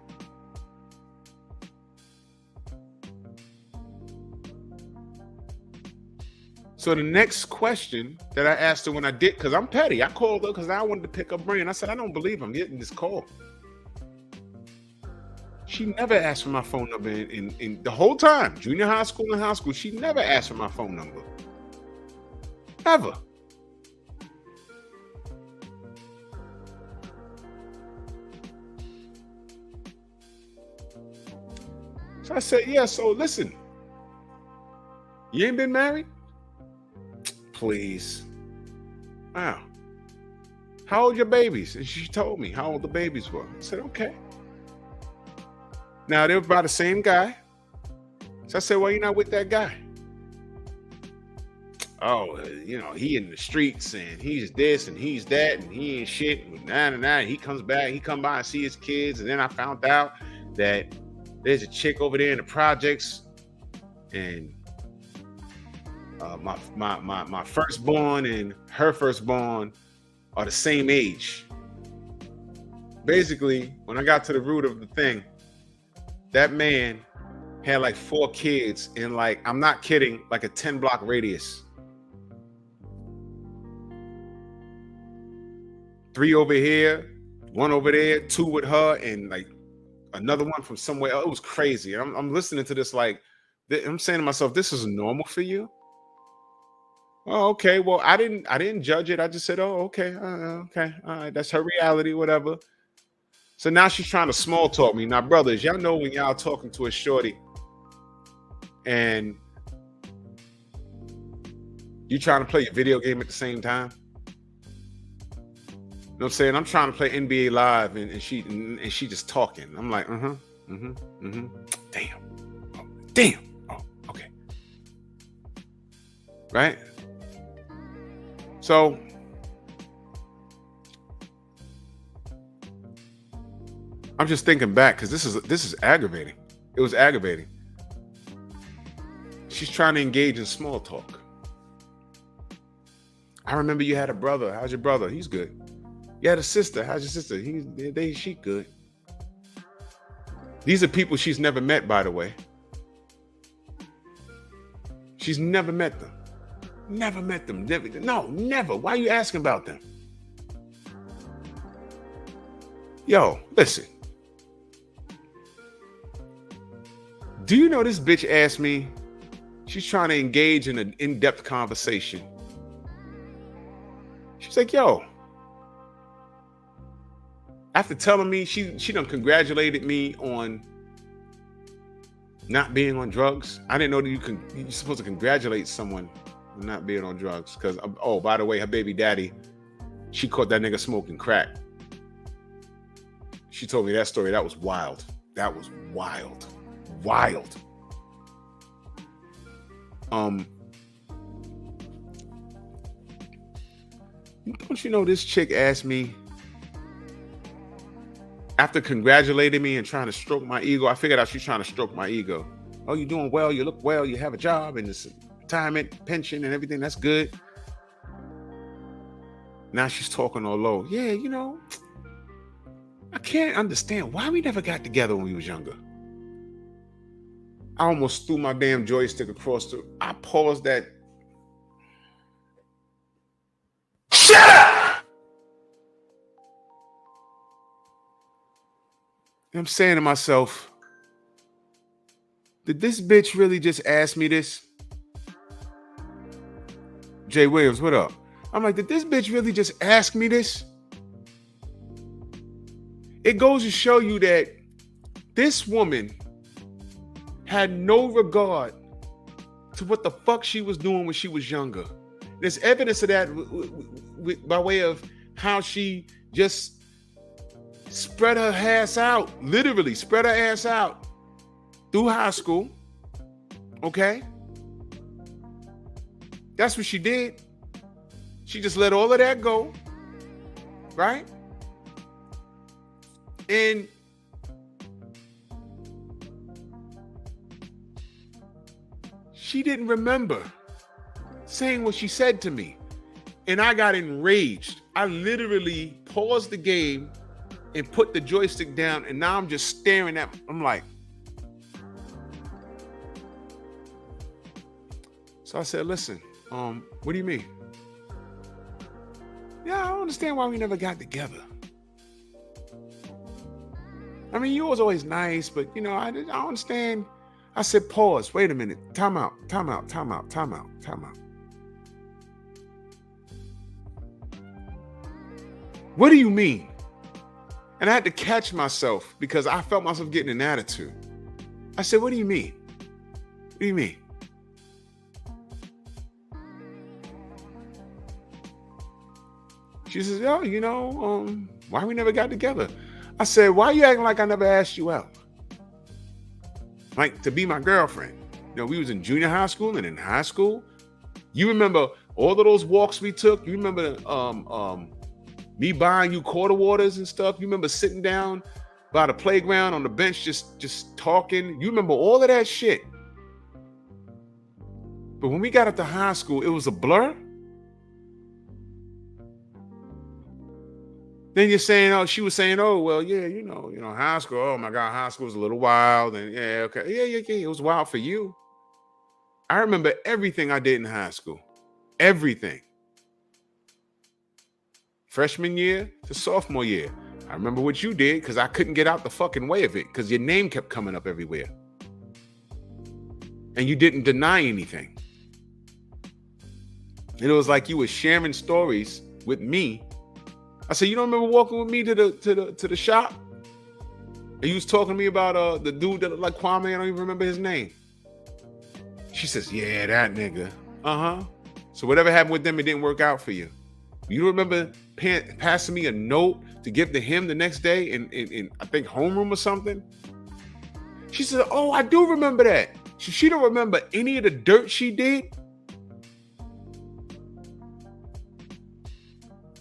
So the next question that I asked her when I did, because I'm petty, I called her because I wanted to pick her brain. I said, I don't believe I'm getting this call. She never asked for my phone number in the whole time, junior high school and high school. She never asked for my phone number. Ever. So I said, yeah, so listen, you ain't been married? Please. Wow. How old your babies? And she told me how old the babies were. I said, okay. Now, they were by the same guy. So I said, well, you're not with that guy. Oh, he in the streets and he's this and he's that and he ain't shit. And he comes back, he come by and see his kids. And then I found out that there's a chick over there in the projects and my firstborn and her firstborn are the same age. Basically, when I got to the root of the thing, that man had like 4 kids in like, I'm not kidding, like a 10-block radius. 3 over here, 1 over there, 2 with her, and like another one from somewhere else. It was crazy. And I'm listening to this like, I'm saying to myself, this is normal for you? Oh, okay. Well, I didn't judge it. I just said, oh, okay. Okay. All right. That's her reality, whatever. So now she's trying to small talk me. Now, brothers, y'all know when y'all talking to a shorty and you trying to play a video game at the same time? You know what I'm saying? I'm trying to play NBA Live and she just talking. I'm like, damn. Oh, damn. Oh, okay. Right? So I'm just thinking back because this is aggravating. It was aggravating. She's trying to engage in small talk. I remember you had a brother. How's your brother? He's good. You had a sister. How's your sister? She good. These are people she's never met, by the way. She's never met them. Never met them. Never. Why are you asking about them? Yo, listen. Do you know this bitch asked me? She's trying to engage in an in-depth conversation. She's like, yo. After telling me she done congratulated me on not being on drugs. I didn't know that you're supposed to congratulate someone on not being on drugs. Because, oh, by the way, her baby daddy, she caught that nigga smoking crack. She told me that story. That was wild. That was wild. Wild. Don't you know this chick asked me, after congratulating me and trying to stroke my ego, I figured out she's trying to stroke my ego. Oh, you're doing well. You look well. You have a job and this retirement, pension and everything. That's good. Now she's talking all low. Yeah, I can't understand why we never got together when we was younger. I almost threw my damn joystick across I paused that. Shut up! I'm saying to myself, did this bitch really just ask me this? Jay Williams, what up? I'm like, did this bitch really just ask me this? It goes to show you that this woman had no regard to what the fuck she was doing when she was younger. There's evidence of that by way of how she just spread her ass out, literally spread her ass out through high school. Okay? That's what she did. She just let all of that go. Right? And she didn't remember saying what she said to me. And I got enraged. I literally paused the game and put the joystick down. And now I'm just staring at, I'm like. So I said, listen, what do you mean? Yeah, I don't understand why we never got together. I mean, you was always nice, but I don't understand. I said, pause, wait a minute, time out. What do you mean? And I had to catch myself because I felt myself getting an attitude. I said, what do you mean? What do you mean? She says, why we never got together? I said, why you acting like I never asked you out? Like, to be my girlfriend. We was in junior high school and in high school. You remember all of those walks we took? You remember me buying you quarter waters and stuff? You remember sitting down by the playground on the bench just talking? You remember all of that shit? But when we got up to high school, it was a blur. Then you're saying, she was saying, well, yeah, high school. Oh my God, high school was a little wild. And yeah, okay. Yeah. It was wild for you. I remember everything I did in high school. Everything. Freshman year to sophomore year. I remember what you did because I couldn't get out the fucking way of it because your name kept coming up everywhere. And you didn't deny anything. And it was like you were sharing stories with me. I said, you don't remember walking with me to the shop? And you was talking to me about the dude that looked like Kwame. I don't even remember his name. She says, yeah, that nigga. So whatever happened with them, it didn't work out for you. You remember passing me a note to give to him the next day in I think homeroom or something? She said, oh, I do remember that. She don't remember any of the dirt she did.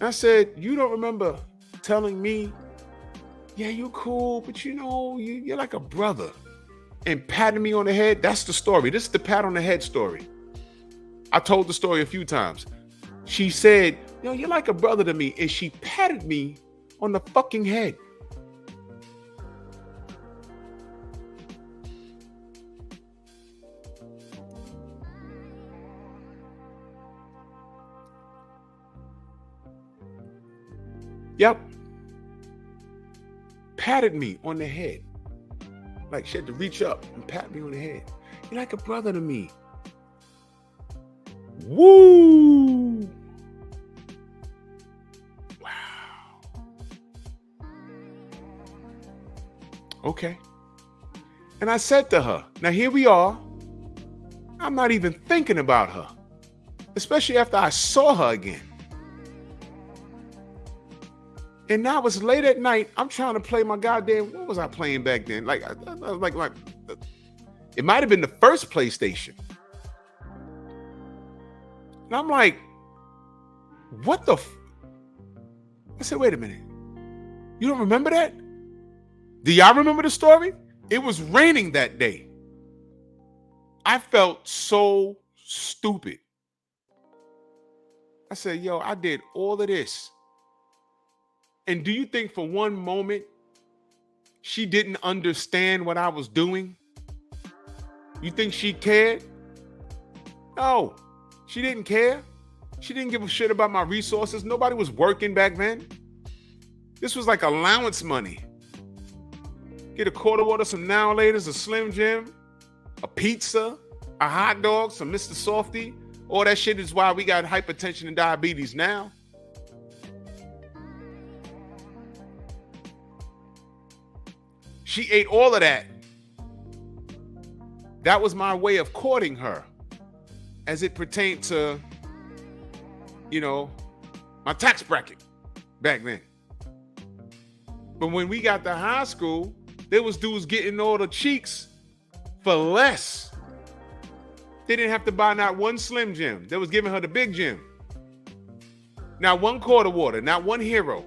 I said, you don't remember telling me, yeah, you cool, but you're like a brother. And patting me on the head, that's the story. This is the pat on the head story. I told the story a few times. She said, you're like a brother to me. And she patted me on the fucking head. Yep. Patted me on the head. Like she had to reach up and pat me on the head. You're like a brother to me. Woo! Wow. Okay. And I said to her, now here we are. I'm not even thinking about her. Especially after I saw her again. And now it's late at night. I'm trying to play my goddamn. What was I playing back then? Like it might have been the first PlayStation. And I'm like, what the? I said, wait a minute. You don't remember that? Do y'all remember the story? It was raining that day. I felt so stupid. I said, yo, I did all of this. And do you think for one moment she didn't understand what I was doing? You think she cared? No, she didn't care. She didn't give a shit about my resources. Nobody was working back then. This was like allowance money. Get a quarter water, some Now Laters, a Slim Jim, a pizza, a hot dog, some Mr. Softy. All that shit is why we got hypertension and diabetes now. She ate all of that. That was my way of courting her as it pertained to, my tax bracket back then. But when we got to high school, there was dudes getting all the cheeks for less. They didn't have to buy not one Slim Jim. They was giving her the big Jim. Not one quarter water, not one Hero.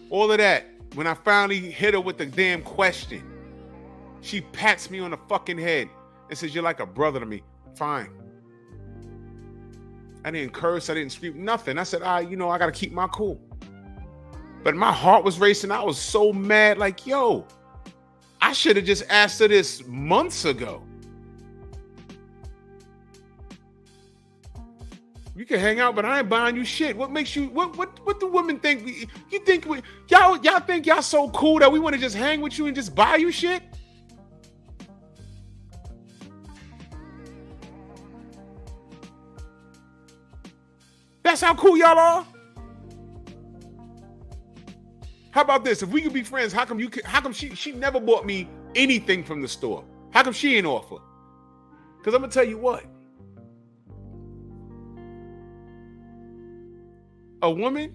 All of that, when I finally hit her with the damn question, she pats me on the fucking head and says, you're like a brother to me. Fine. I didn't curse. I didn't scream. Nothing. I said, I got to keep my cool. But my heart was racing. I was so mad. Like, yo, I should have just asked her this months ago. You can hang out, but I ain't buying you shit. What makes you? What do women think? You think y'all think y'all so cool that we want to just hang with you and just buy you shit? That's how cool y'all are. How about this? If we could be friends, how come she never bought me anything from the store? How come she ain't offer? Because I'm gonna tell you what. A woman,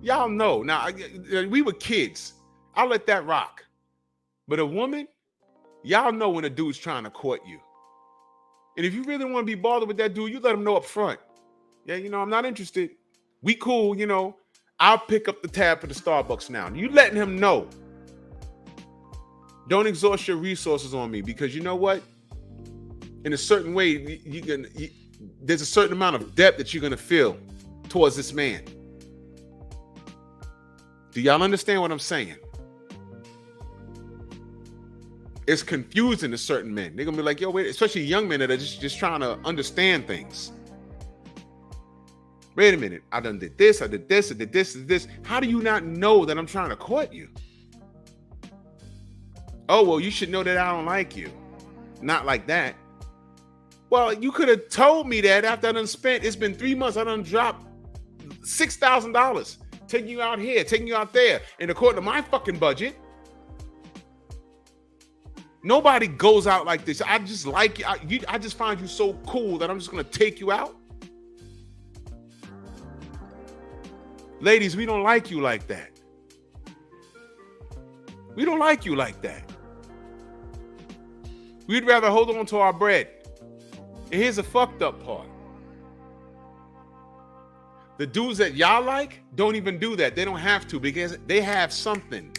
y'all know. Now, we were kids. I'll let that rock. But a woman, y'all know when a dude's trying to court you. And if you really want to be bothered with that dude, you let him know up front. Yeah, I'm not interested. We cool, I'll pick up the tab for the Starbucks now. You letting him know. Don't exhaust your resources on me, because you know what? In a certain way, there's a certain amount of depth that you're going to feel towards this man. Do y'all understand what I'm saying? It's confusing to certain men. They're going to be like, yo, wait, especially young men that are just trying to understand things. Wait a minute, I done did this, I did this, I did this, I did this. How do you not know that I'm trying to court you? Oh, well, you should know that I don't like you. Not like that. Well, you could have told me that after I done spent, it's been 3 months, I done dropped $6,000, taking you out here, taking you out there. And according to my fucking budget, nobody goes out like this. I just like you. I just find you so cool that I'm just going to take you out. Ladies, we don't like you like that. We don't like you like that. We'd rather hold on to our bread. And here's the fucked up part. The dudes that y'all like don't even do that. They don't have to, because they have something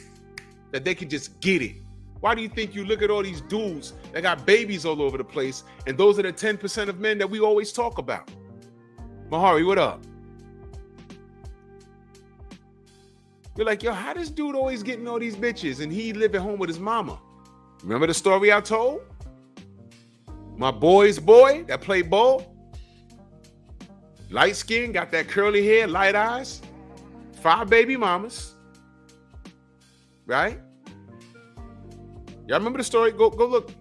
that they can just get it. Why do you think you look at all these dudes that got babies all over the place, and those are the 10% of men that we always talk about? Mahari, what up? You're like, yo, how this dude always getting all these bitches and he live at home with his mama? Remember the story I told? My boy's boy that played ball? Light skin, got that curly hair, light eyes, 5 baby mamas, right? Y'all remember the story? Go look.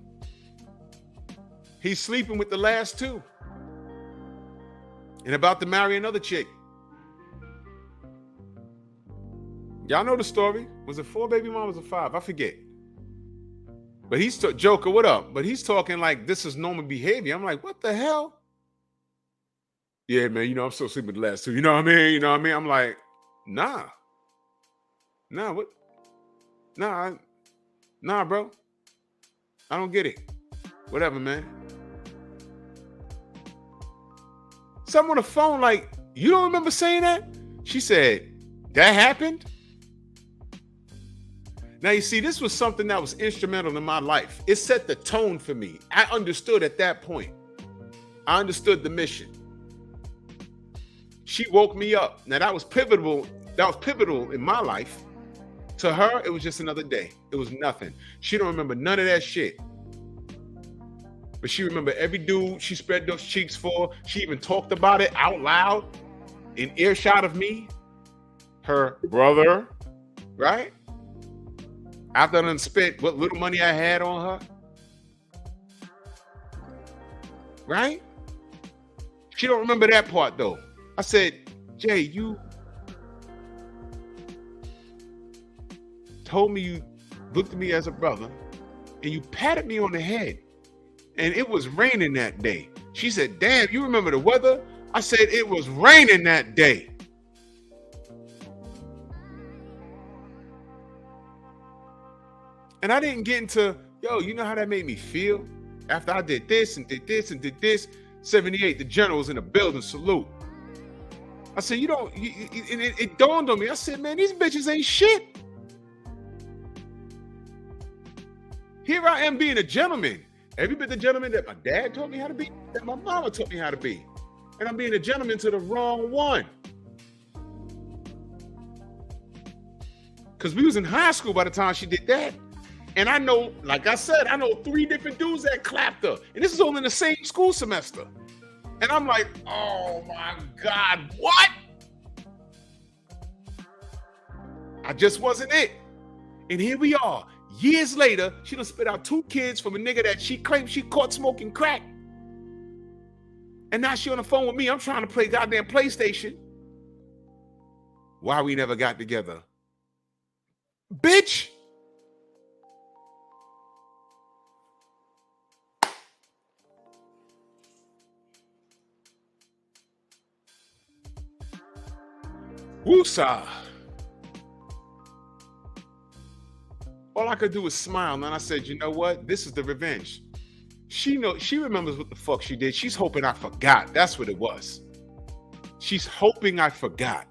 He's sleeping with the last 2 and about to marry another chick. Y'all know the story. Was it 4 baby mamas or 5? I forget. But he's Joker, what up? But he's talking like this is normal behavior. I'm like, what the hell? Yeah, man, I'm still sleeping with the last 2. You know what I mean? I'm like, nah. Nah, what? Nah, bro. I don't get it. Whatever, man. Someone on the phone like, you don't remember saying that? She said, that happened? Now, you see, this was something that was instrumental in my life. It set the tone for me. I understood at that point. I understood the mission. She woke me up. Now, that was pivotal. That was pivotal in my life. To her, it was just another day. It was nothing. She don't remember none of that shit. But she remembered every dude she spread those cheeks for. She even talked about it out loud in earshot of me. Her brother, right? After I done spent what little money I had on her. Right? She don't remember that part though. I said, Jay, you told me you looked at me as a brother and you patted me on the head. And it was raining that day. She said, damn, you remember the weather? I said, it was raining that day. And I didn't get into, yo, you know how that made me feel? After I did this and did this and did this, 78, the general was in the building, salute. I said, it dawned on me. I said, man, these bitches ain't shit. Here I am being a gentleman. Every bit the gentleman that my dad taught me how to be, that my mama taught me how to be. And I'm being a gentleman to the wrong one. Because we was in high school by the time she did that. And I know, like I said, I know 3 different dudes that clapped her. And this is all in the same school semester. And I'm like, oh my God, what? I just wasn't it. And here we are. Years later, she done spit out 2 kids from a nigga that she claimed she caught smoking crack. And now she on the phone with me. I'm trying to play goddamn PlayStation. Why we never got together? Bitch. Woosah. All I could do was smile, and I said, you know what? This is the revenge. She remembers what the fuck she did. She's hoping I forgot. That's what it was. She's hoping I forgot.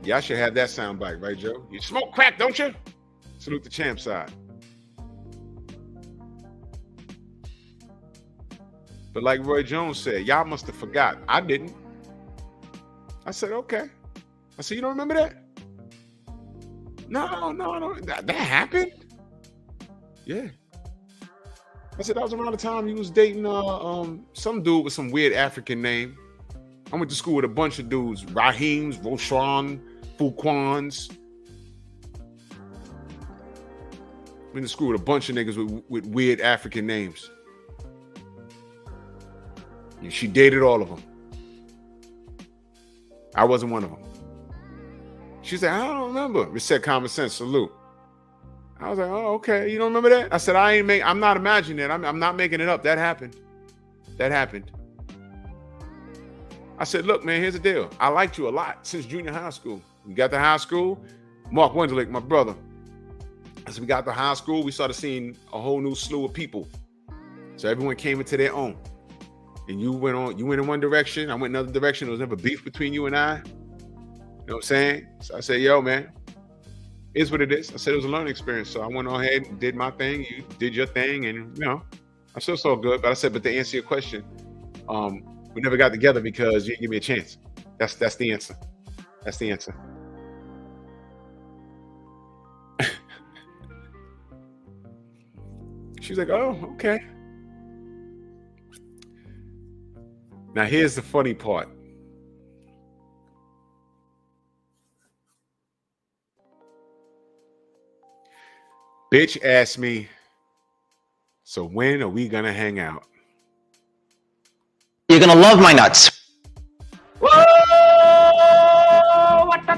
Y'all should have that sound bite, right, Joe? You smoke crack, don't you? Salute the champ side. But like Roy Jones said, y'all must have forgot. I didn't. I said, okay. I said, you don't remember that? No. That happened? Yeah. I said, that was around the time he was dating some dude with some weird African name. I went to school with a bunch of dudes. Rahims, Roshan, Fuquans. Went to school with a bunch of niggas with weird African names. And she dated all of them. I wasn't one of them. She said, I don't remember. Reset common sense, salute. I was like, oh, okay. You don't remember that? I said, I'm not imagining it. I'm not making it up. That happened. I said, look, man, here's the deal. I liked you a lot since junior high school. We got to high school. Mark Wendelick, my brother. I said, we got to high school. We started seeing a whole new slew of people. So everyone came into their own. And you went in one direction. I went another direction. There was never beef between you and I. You know what I'm saying? So I said, yo, man, it's what it is. I said it was a learning experience. So I went on ahead and did my thing. You did your thing. And, you know, I still saw good. But I said, but to answer your question, we never got together because you didn't give me a chance. That's the answer. That's the answer. She's like, oh, okay. Now, here's the funny part. Bitch asked me, so when are we gonna hang out? You're gonna love my nuts. Whoa! What the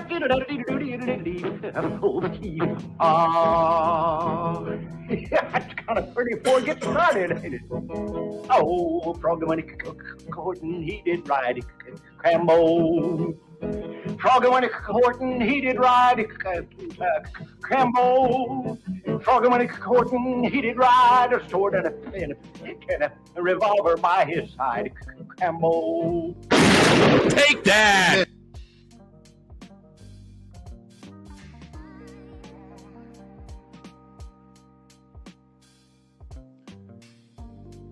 it's kind of pretty before it gets started, ain't it? Oh, frog when he courting, he did ride Crambo. Frog when he courting, he did ride Crambo. Frog when he courting, he did ride a sword and a revolver by his side. Crambo. Take that.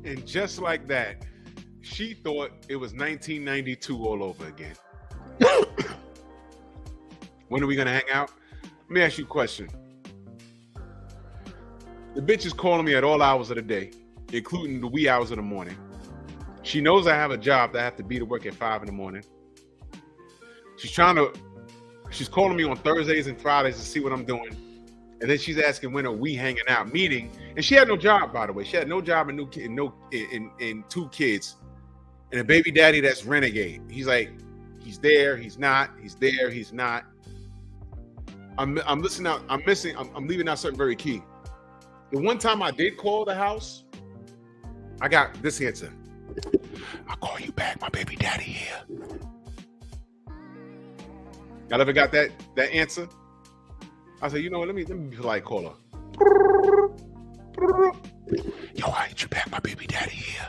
And just like that, she thought it was 1992 all over again. When are we gonna hang out? Let me ask you a question. The bitch is calling me at all hours of the day, including the wee hours of the morning. She knows I have a job that I have to be to work at 5 in the morning. She's calling me on Thursdays and Fridays to see what I'm doing. And then she's asking when are we hanging out, meeting. And she had no job, by the way. She had no job and in 2 kids. And a baby daddy that's renegade. He's like, he's there, he's not, he's there, he's not. I'm leaving out something very key. The one time I did call the house, I got this answer. I'll call you back, my baby daddy here. Y'all ever got that answer? I said, you know what, let me be polite, call her. Yo, I'll hit you back, my baby daddy here.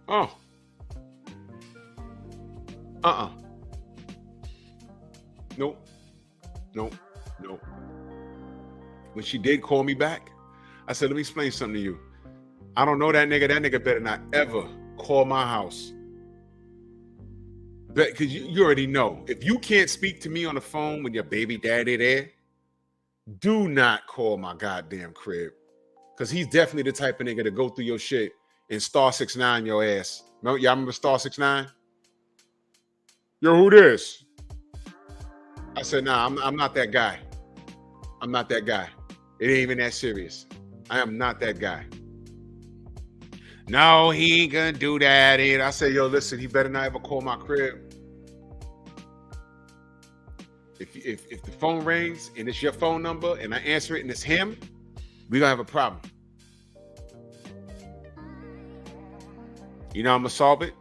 Oh. Nope. When she did call me back, I said, let me explain something to you. I don't know that nigga. That nigga better not ever call my house. because you already know. If you can't speak to me on the phone with your baby daddy there, do not call my goddamn crib. Because he's definitely the type of nigga to go through your shit and star 69 your ass. Y'all remember star 69? Yo, who this? I said, nah, I'm not that guy. I'm not that guy. It ain't even that serious. I am not that guy. No, he ain't gonna do that. And I said, yo, listen, he better not ever call my crib. If the phone rings and it's your phone number and I answer it and it's him, we're gonna have a problem. You know I'm gonna solve it?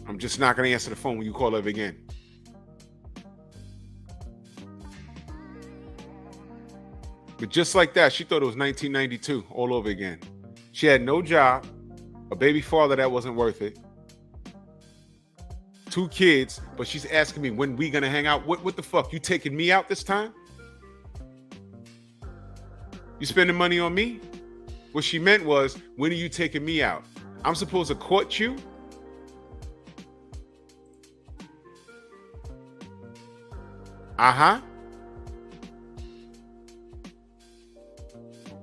I'm just not gonna answer the phone when you call up again. But just like that, she thought it was 1992 all over again. She had no job, a baby father that wasn't worth it, 2 kids, but she's asking me when we gonna hang out. What the fuck? You taking me out this time? You spending money on me? What she meant was, when are you taking me out? I'm supposed to court you? Uh-huh.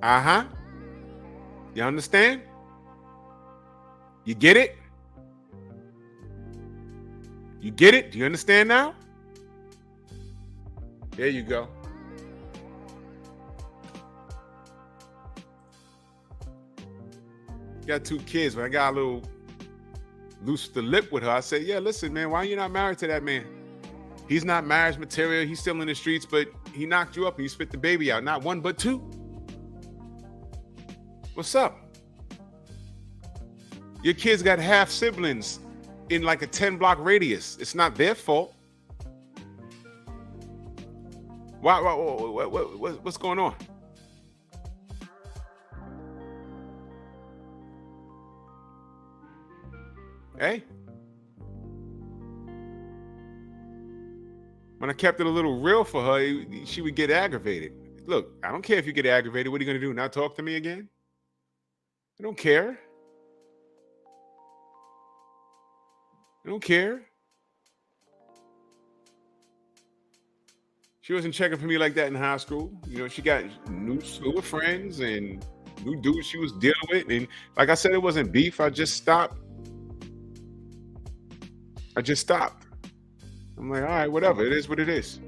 Uh-huh. You understand? You get it? You get it? Do you understand now? There you go. Got 2 kids. When I got a little loose the lip with her, I said, yeah, listen, man, why are you not married to that man? He's not marriage material. He's still in the streets, but he knocked you up and he spit the baby out. Not 1, but 2. What's up? Your kids got half siblings in like a 10-block radius. It's not their fault. What's going on? Hey? When I kept it a little real for her, she would get aggravated. Look, I don't care if you get aggravated. What are you going to do? Not talk to me again? I don't care. I don't care. She wasn't checking for me like that in high school. You know, she got new school friends and new dudes she was dealing with. And like I said, it wasn't beef. I just stopped. I'm like, all right, whatever. It is what it is.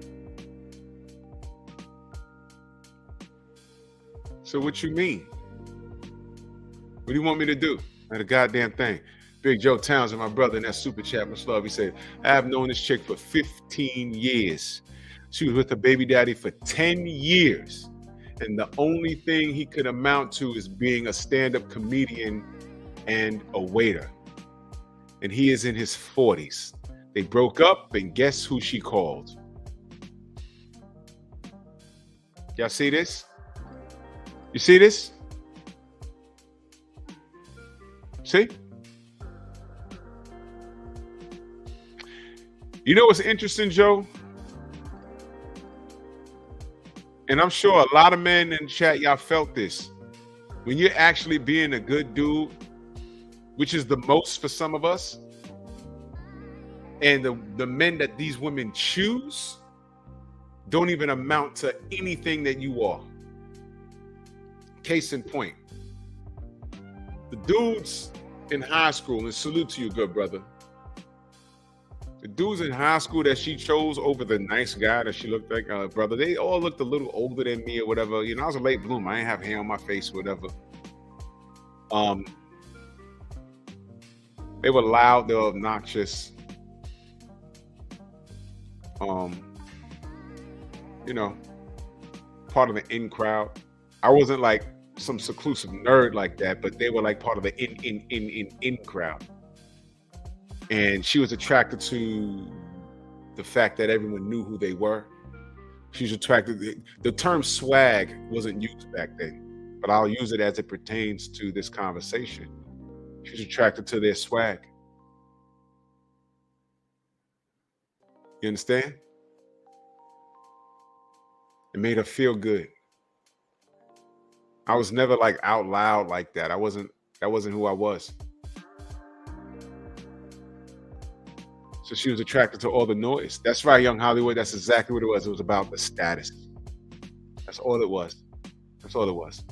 So what you mean? What do you want me to do? Not a goddamn thing. Big Joe Townsend, my brother in that super chat, much love. He said, I have known this chick for 15 years. She was with her baby daddy for 10 years. And the only thing he could amount to is being a stand-up comedian and a waiter. And he is in his 40s. They broke up, and guess who she called? Y'all see this? You see this? See? You know what's interesting, Joe? And I'm sure a lot of men in the chat, y'all felt this. When you're actually being a good dude, which is the most for some of us, and the men that these women choose don't even amount to anything that you are. Case in point, the dudes in high school, and salute to you, good brother. The dudes in high school that she chose over the nice guy that she looked like, brother, they all looked a little older than me or whatever. You know, I was a late bloomer. I ain't have hair on my face or whatever. They were loud, they were obnoxious. You know, part of the in crowd. I wasn't like some seclusive nerd like that, but they were like part of the in crowd. And she was attracted to the fact that everyone knew who they were. She was attracted. The term swag wasn't used back then, but I'll use it as it pertains to this conversation. She was attracted to their swag. You understand? It made her feel good. I was never like out loud like that. That wasn't who I was. So she was attracted to all the noise. That's right, young Hollywood. That's exactly what it was. It was about the status. That's all it was. That's all it was.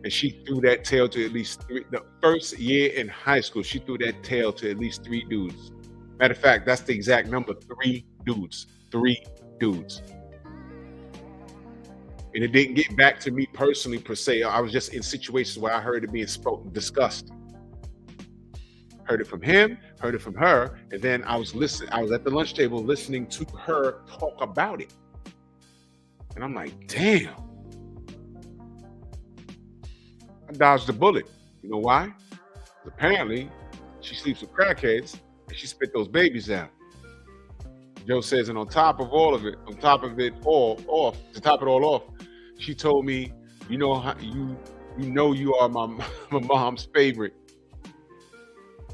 And she threw that tail to at least three. The first year in high school, she threw that tail to at least 3 dudes. Matter of fact, that's the exact number, 3 dudes. 3 dudes. And it didn't get back to me personally per se. I was just in situations where I heard it being spoken, discussed. Heard it from him, heard it from her, and then I was listening. I was at the lunch table listening to her talk about it. And I'm like, damn. I dodged the bullet. You know why? Apparently, she sleeps with crackheads and she spit those babies out. Joe says, and on top of it all off, to top it all off, she told me, you know how you are my mom's favorite.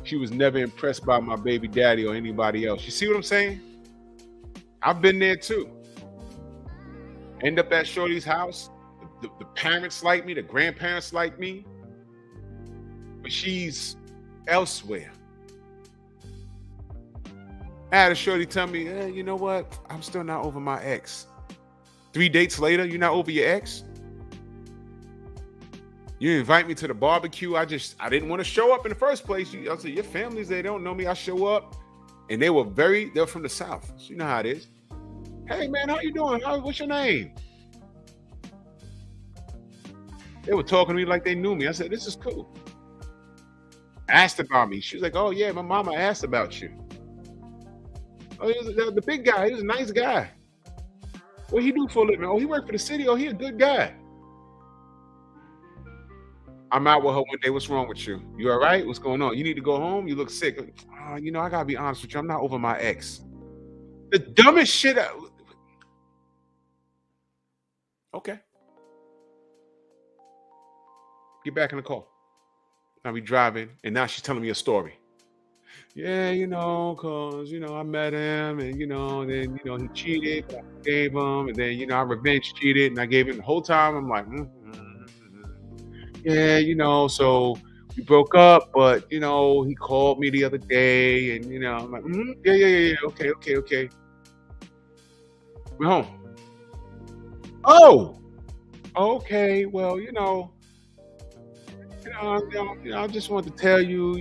She was never impressed by my baby daddy or anybody else. You see what I'm saying? I've been there too. End up at Shorty's house. The parents like me, the grandparents like me, but she's elsewhere. I had a shorty tell me, you know what? I'm still not over my ex. 3 dates later, you're not over your ex? You invite me to the barbecue. I didn't want to show up in the first place. I said, your family's there, they don't know me. I show up. And they're from the South. So you know how it is. Hey man, how you doing? What's your name? They were talking to me like they knew me. I said, this is cool. Asked about me. She was like, oh yeah, my mama asked about you. Oh, he was the big guy. He was a nice guy. What he do for a living? Oh, he worked for the city. Oh, he a good guy. I'm out with her one day. What's wrong with you? You all right? What's going on? You need to go home? You look sick. I gotta be honest with you. I'm not over my ex. The dumbest shit. Okay. Get back in the car. Now we driving, and now she's telling me a story. Yeah, cause I met him, and then he cheated, but I gave him, and then I revenge cheated, and I gave him the whole time. I'm like, yeah, so we broke up, but he called me the other day, and I'm like, yeah, okay. We're home. Oh, okay, well, I just want to tell you,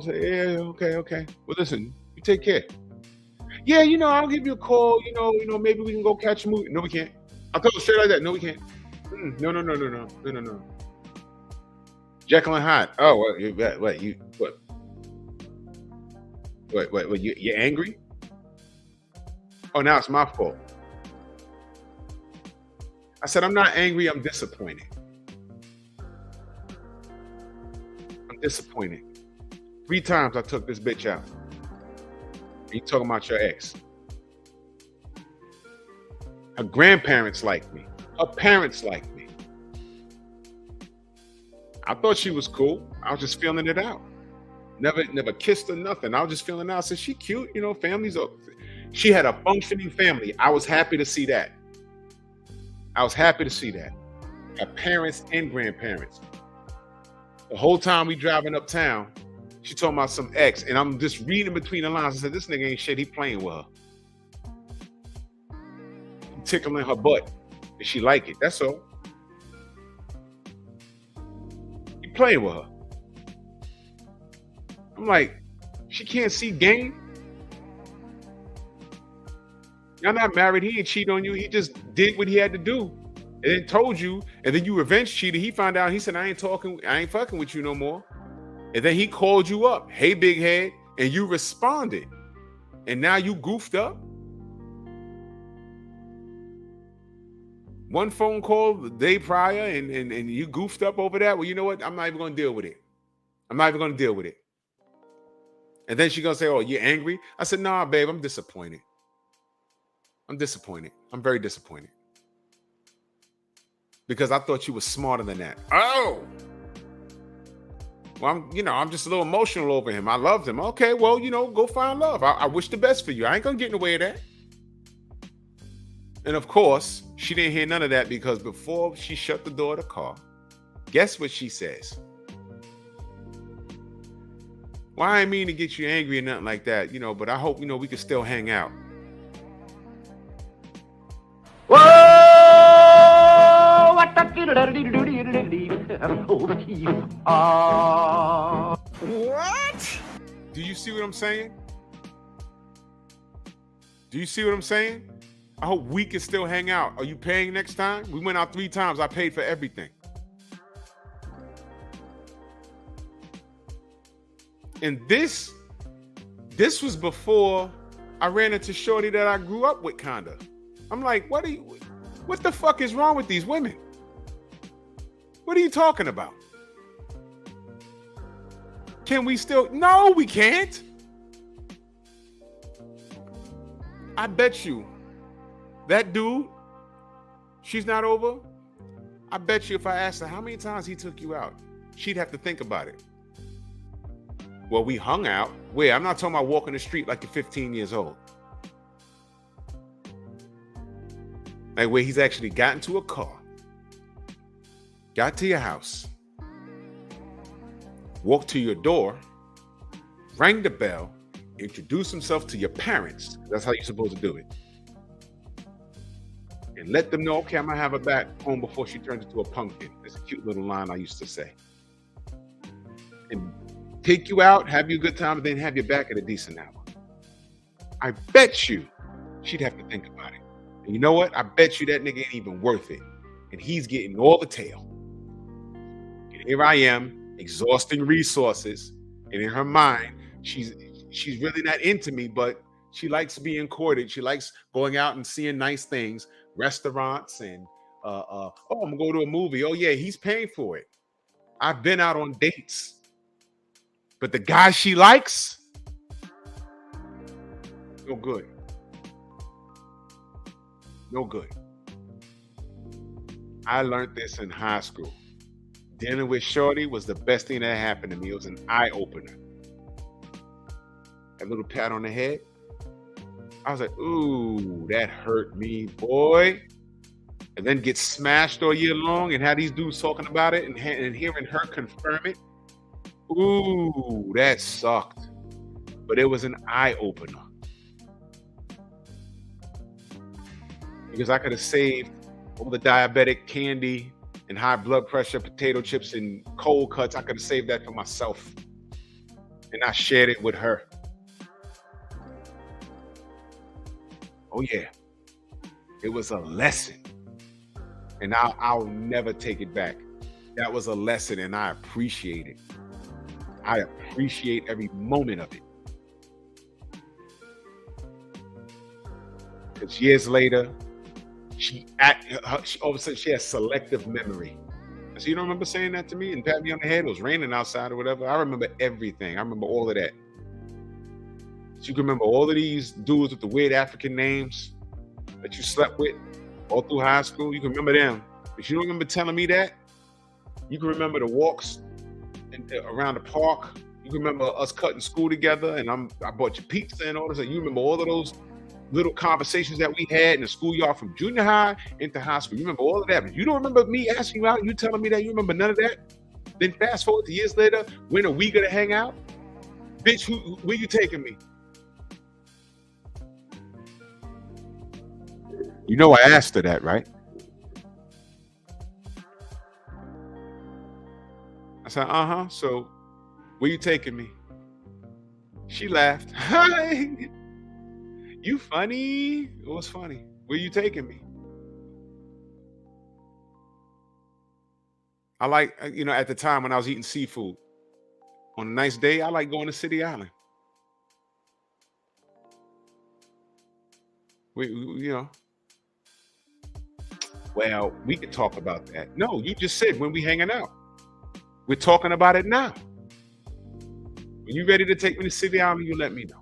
say, yeah, okay. Well, listen, you take care. Yeah, I'll give you a call. Maybe we can go catch a movie. No, we can't. I'll tell you straight like that. No, we can't. No. Jekyll and Hyde. Oh, what? You're angry? Oh, now it's my fault. I said, I'm not angry. I'm disappointed. Disappointed. 3 times I took this bitch out. You talking about your ex. Her grandparents like me. Her parents like me. I thought she was cool. I was just feeling it out. Never kissed her, nothing. I was just feeling it out. I said, she cute, she had a functioning family. I was happy to see that. Her parents and grandparents. The whole time we driving uptown, she talking about some ex, and I'm just reading between the lines. I said, this nigga ain't shit. He playing with her. He tickling her butt, and she like it. That's all. He playing with her. I'm like, she can't see game. Y'all not married. He ain't cheat on you. He just did what he had to do. And then told you, and then you revenge cheated. He found out, he said, I ain't fucking with you no more. And then he called you up, hey, big head, and you responded. And now you goofed up. One phone call the day prior, and you goofed up over that. Well, you know what? I'm not even going to deal with it. And then she's going to say, oh, you're angry? I said, nah, babe, I'm disappointed. I'm very disappointed. Because I thought you were smarter than that. Oh, well, I'm just a little emotional over him. I loved him. Okay, well, go find love. I wish the best for you. I ain't gonna get in the way of that. And of course, she didn't hear none of that because before she shut the door of the car, guess what she says? Well, I ain't mean to get you angry or nothing like that, you know, but I hope, you know, we can still hang out. Whoa! What the What? Do you see what I'm saying? Do you see what I'm saying? I hope we can still hang out. Are you paying next time? We went out 3 times. I paid for everything. And this was before I ran into shorty that I grew up with, kinda. I'm like, what the fuck is wrong with these women? What are you talking about? Can we still? No, we can't. I bet you that dude, she's not over. I bet you if I asked her how many times he took you out, she'd have to think about it. Well, we hung out. Where? I'm not talking about walking the street like you're 15 years old. Like where he's actually got into a car, got to your house, walked to your door, rang the bell, introduced himself to your parents. That's how you're supposed to do it. And let them know, okay, I'm gonna have her back home before she turns into a pumpkin. It's a cute little line I used to say. And take you out, have you a good time, and then have you back at a decent hour. I bet you she'd have to think about it. And you know what? I bet you that nigga ain't even worth it. And he's getting all the tail. And here I am, exhausting resources. And in her mind, she's really not into me, but she likes being courted. She likes going out and seeing nice things, restaurants, and oh, I'm gonna go to a movie. Oh yeah, he's paying for it. I've been out on dates. But the guy she likes, no good. No good. I learned this in high school. Dealing with shorty was the best thing that happened to me. It was an eye-opener. A little pat on the head. I was like, ooh, that hurt me, boy. And then get smashed all year long and have these dudes talking about it and hearing her confirm it. Ooh, that sucked. But it was an eye-opener. Because I could have saved all the diabetic candy and high blood pressure, potato chips and cold cuts. I could have saved that for myself. And I shared it with her. Oh yeah. It was a lesson. And I'll never take it back. That was a lesson and I appreciate it. I appreciate every moment of it. Because years later, she all of a sudden she has selective memory. So you don't remember saying that to me and pat me on the head? It was raining outside or whatever. I remember everything. I remember all of that. So you can remember all of these dudes with the weird African names that you slept with all through high school. You can remember them. If you don't remember telling me that, you can remember the walks around the park. You can remember us cutting school together and I bought you pizza and all this. And you remember all of those little conversations that we had in the schoolyard from junior high into high school. You remember all of that, but you don't remember me asking you out and you telling me that you remember none of that? Then fast forward to years later, when are we gonna hang out? Bitch, where you taking me? You know I asked her that, right? I said, so where you taking me? She laughed. Hi. You funny? It was funny. Where you taking me? I like, at the time when I was eating seafood, on a nice day, I like going to City Island. Well, we could talk about that. No, you just said when we hanging out. We're talking about it now. When you ready to take me to City Island, you let me know.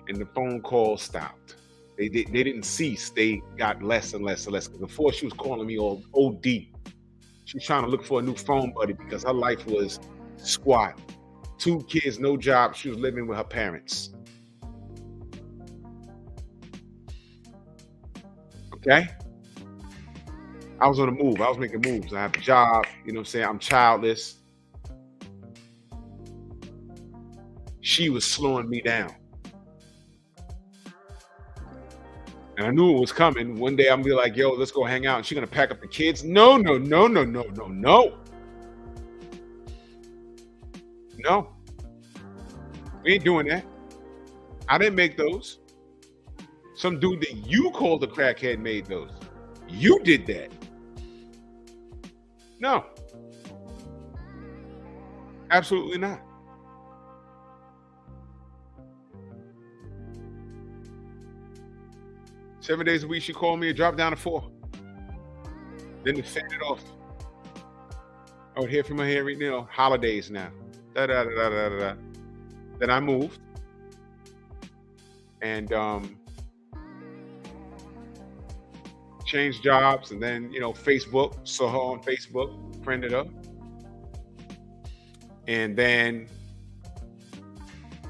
And the phone call stopped. They didn't cease. They got less and less and less. Before she was calling me all OD. She was trying to look for a new phone buddy because her life was squat. 2 kids, no job. She was living with her parents. Okay? I was on the move. I was making moves. I have a job. You know what I'm saying? I'm childless. She was slowing me down. And I knew it was coming. One day I'm gonna be like, yo, let's go hang out. And she's gonna pack up the kids. No, no, no, no, no, no, no. No. We ain't doing that. I didn't make those. Some dude that you called a crackhead made those. You did that. No. Absolutely not. Seven days a week, she called me and dropped down to 4. Then it faded off. I would hear from her here, you know, holidays now. Da, da, da, da, da, da. Then I moved. And changed jobs. And then, you know, Facebook, saw her on Facebook, friended her. And then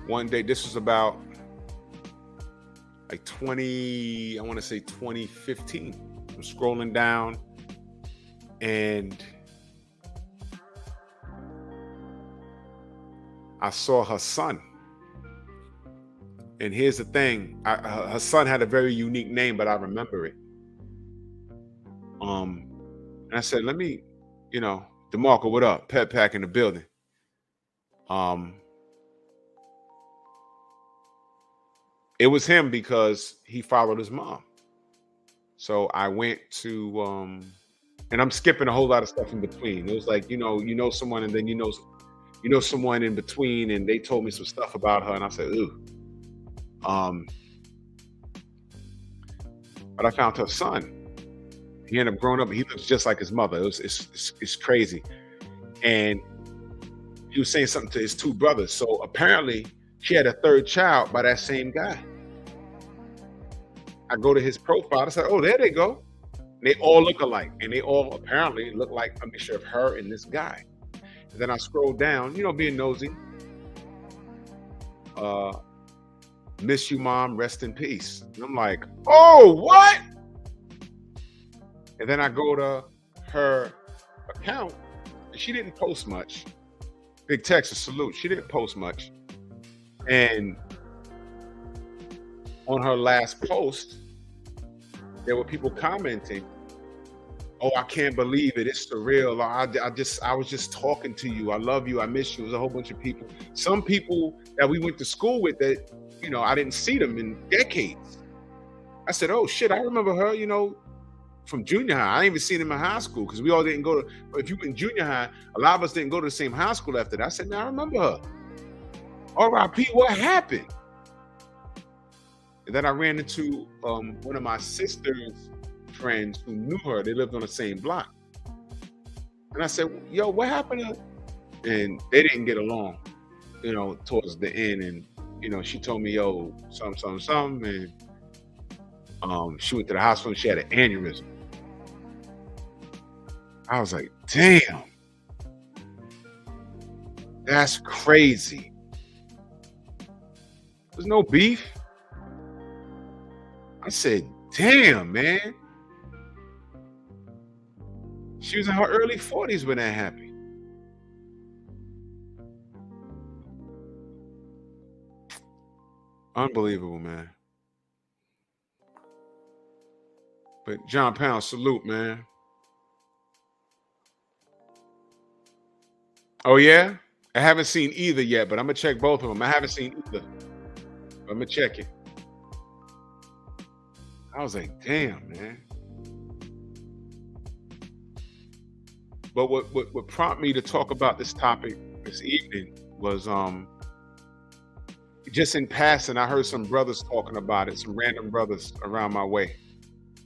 one day, this was about like 2015. I'm scrolling down and I saw her son. And here's the thing, her son had a very unique name, but I remember it. And I said, let me, you know, DeMarco, what up? Pep Pack in the building. It was him because he followed his mom. So I went to, and I'm skipping a whole lot of stuff in between. It was like, you know someone, and then you know someone in between, and they told me some stuff about her, and I said, ooh. But I found her son. He ended up growing up. He looks just like his mother. It's crazy. And he was saying something to his 2 brothers. So apparently she had a 3rd child by that same guy. I go to his profile. I said, oh, there they go. And they all look alike. And they all apparently look like a mixture of her and this guy. And then I scroll down, you know, being nosy. Miss you, mom. Rest in peace. And I'm like, oh, what? And then I go to her account. And she didn't post much. Big Texas salute. She didn't post much. And on her last post, there were people commenting, oh, I can't believe it. It's surreal. I was just talking to you. I love you. I miss you. There's a whole bunch of people. Some people that we went to school with that, you know, I didn't see them in decades. I said, oh shit, I remember her, you know, from junior high. I ain't even seen him in high school because we all didn't go to, if you were in junior high, a lot of us didn't go to the same high school after that. I said, now I remember her. R.I.P. What happened? And then I ran into one of my sister's friends who knew her. They lived on the same block. And I said, yo, what happened to? And they didn't get along, you know, towards the end. And, you know, she told me, yo, something. And she went to the hospital and she had an aneurysm. I was like, damn. That's crazy. There's no beef. I said, damn, man. She was in her early 40s when that happened. Unbelievable, man. But John Pound, salute, man. Oh, yeah? I haven't seen either yet, but I'm going to check both of them. I haven't seen either. I'm going to check it. I was like, damn, man. But what prompted me to talk about this topic this evening was just in passing, I heard some brothers talking about it, some random brothers around my way.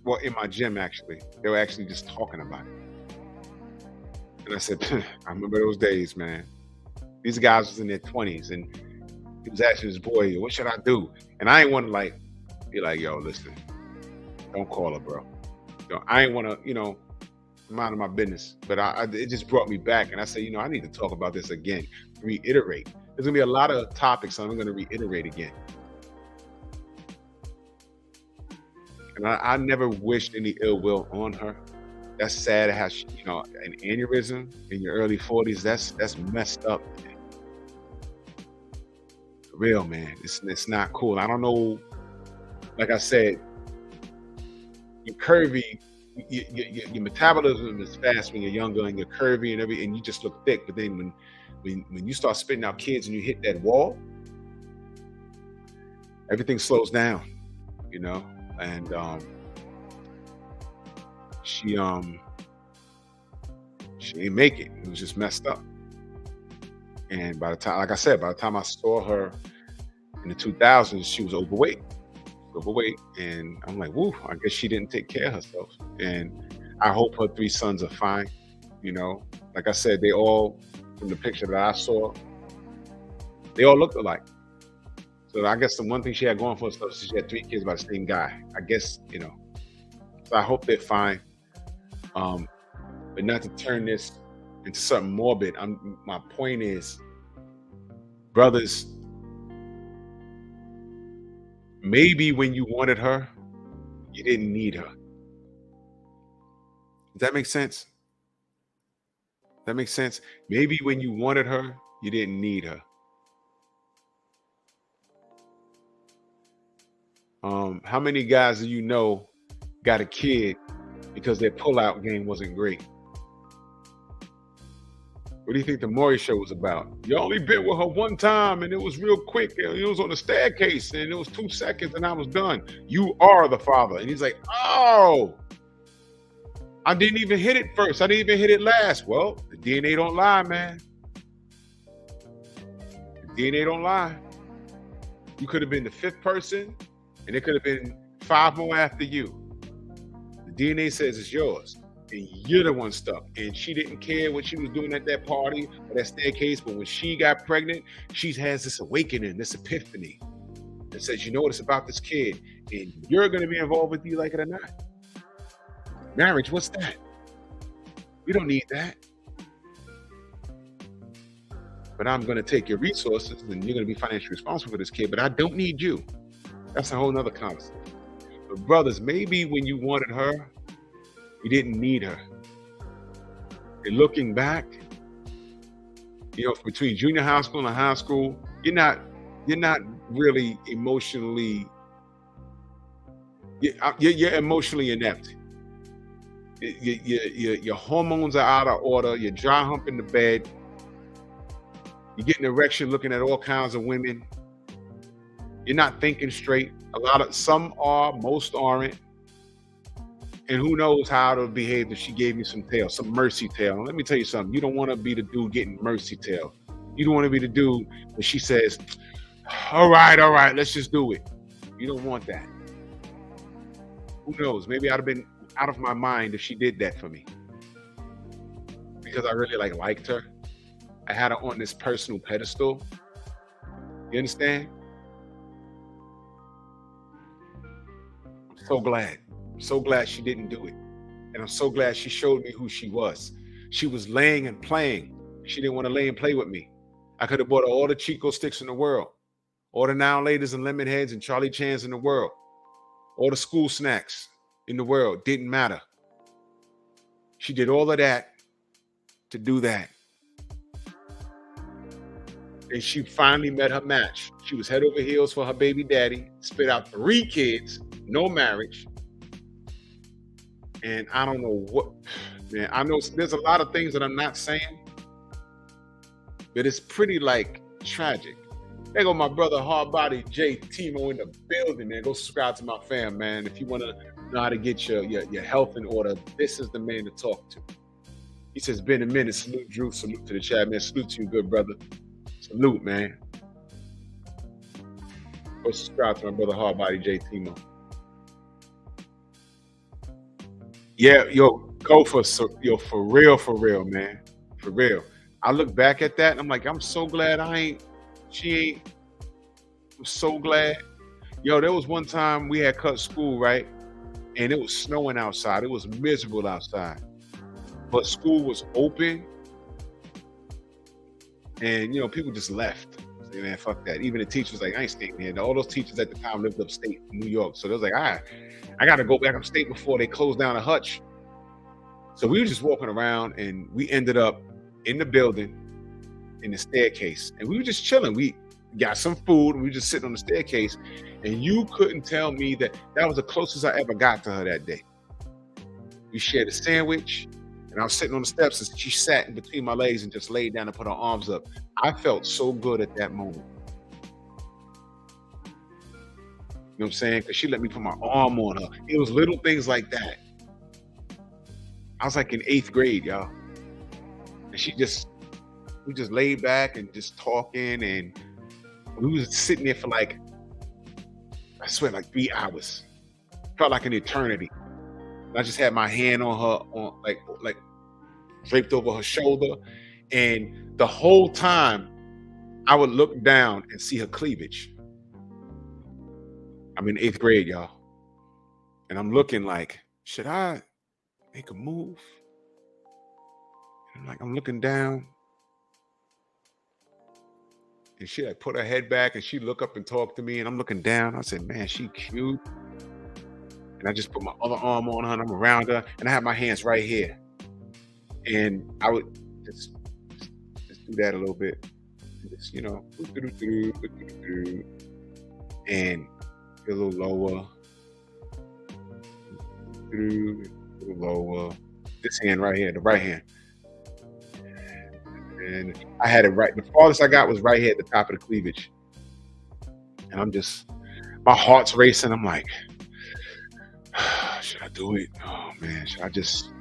Well, in my gym, actually. They were actually just talking about it. And I said, I remember those days, man. These guys was in their 20s, and he was asking his boy, what should I do? And I ain't want to, like, be like, yo, listen, don't call her, bro. I ain't want to, you know, minding my business. But it just brought me back. And I said, you know, I need to talk about this again, reiterate. There's going to be a lot of topics I'm going to reiterate again. And I never wished any ill will on her. That's sad. It has, an aneurysm in your early 40s. That's messed up. For real, man. It's not cool. I don't know. Like I said, you're curvy. Your metabolism is fast when you're younger, and you're curvy and and you just look thick. But then when you start spitting out kids and you hit that wall, everything slows down, And she didn't make it. It was just messed up. And by the time, like I said, by the time I saw her in the 2000s, she was overweight. And I'm like, woo, I guess she didn't take care of herself. And I hope her 3 sons are fine. Like I said, they all, from the picture that I saw, they all looked alike. So I guess the one thing she had going for herself is she had 3 kids by the same guy. I guess, so I hope they're fine. But not to turn this into something morbid. My point is, brothers, maybe when you wanted her, you didn't need her. Does that make sense? That makes sense? Maybe when you wanted her, you didn't need her. How many guys do you know got a kid because their pullout game wasn't great? What do you think the Maury show was about? You only been with her one time and it was real quick. It was on the staircase and it was 2 seconds and I was done. You are the father. And he's like, oh, I didn't even hit it first. I didn't even hit it last. Well, the DNA don't lie, man. The DNA don't lie. You could have been the 5th person and it could have been 5 more after you. The DNA says it's yours. And you're the one stuck. And she didn't care what she was doing at that party or that staircase. But when she got pregnant, she has this awakening, this epiphany that says, you know what, it's about this kid. And you're going to be involved with you like it or not. Marriage, what's that? We don't need that. But I'm going to take your resources and you're going to be financially responsible for this kid. But I don't need you. That's a whole nother conversation. But brothers, maybe when you wanted her, you didn't need her. And looking back, between junior high school and high school, you're not really emotionally. You're emotionally inept. Your hormones are out of order. You're dry humping the bed. You're getting an erection, looking at all kinds of women. You're not thinking straight. Some are, most aren't. And who knows how it'll behave if she gave you some tail, some mercy tail. And let me tell you something. You don't want to be the dude getting mercy tail. You don't want to be the dude when she says, all right, let's just do it. You don't want that. Who knows? Maybe I'd have been out of my mind if she did that for me. Because I really liked her. I had her on this personal pedestal. You understand? I'm so glad. So glad she didn't do it. And I'm so glad she showed me who she was. She was laying and playing. She didn't want to lay and play with me. I could have bought her all the Chico sticks in the world, all the Now and Laters and Lemon Heads and Charlie Chans in the world, all the school snacks in the world. Didn't matter. She did all of that to do that. And she finally met her match. She was head over heels for her baby daddy, spit out 3 kids, no marriage. And I don't know what, man, I know there's a lot of things that I'm not saying, but it's pretty tragic. There go my brother Hard Body J Timo in the building, man. Go subscribe to my fam, man. If you want to know how to get your health in order, this is the man to talk to. He says, been a minute. Salute, Drew. Salute to the chat, man. Salute to you, good brother. Salute, man. Go subscribe to my brother Hard Body J Timo. Yeah, go for real, man. For real. I look back at that and I'm like, I'm so glad she ain't. I'm so glad. There was one time we had cut school, right? And it was snowing outside. It was miserable outside. But school was open. And, people just left. Say, man, fuck that. Even the teachers I ain't staying here. All those teachers at the time lived upstate in New York. So they was like, I got to go back upstate before they close down a hutch. So we were just walking around, and we ended up in the building in the staircase, and we were just chilling. We got some food, and we were just sitting on the staircase, and you couldn't tell me that was the closest I ever got to her that day. We shared a sandwich, and I was sitting on the steps, and she sat in between my legs and just laid down and put her arms up. I felt so good at that moment. You know what I'm saying? Because she let me put my arm on her. It was little things like that. I was like in 8th grade, y'all. And we just laid back and just talking, and we was sitting there for like, I swear, like 3 hours. Felt like an eternity. I just had my hand on her, on like draped over her shoulder, and the whole time I would look down and see her cleavage. I'm in 8th grade, y'all, and I'm looking like, should I make a move? And I'm looking down, and she like put her head back, and she look up and talk to me, and I'm looking down. I said, man, she cute. And I just put my other arm on her, and I'm around her, and I have my hands right here. And I would just do that a little bit. Just, you know, and get a little lower. A little lower. This hand right here, the right hand. And I had it right. The farthest I got was right here at the top of the cleavage. And I'm just, my heart's racing. I'm like, should I do it? Oh man, should I just?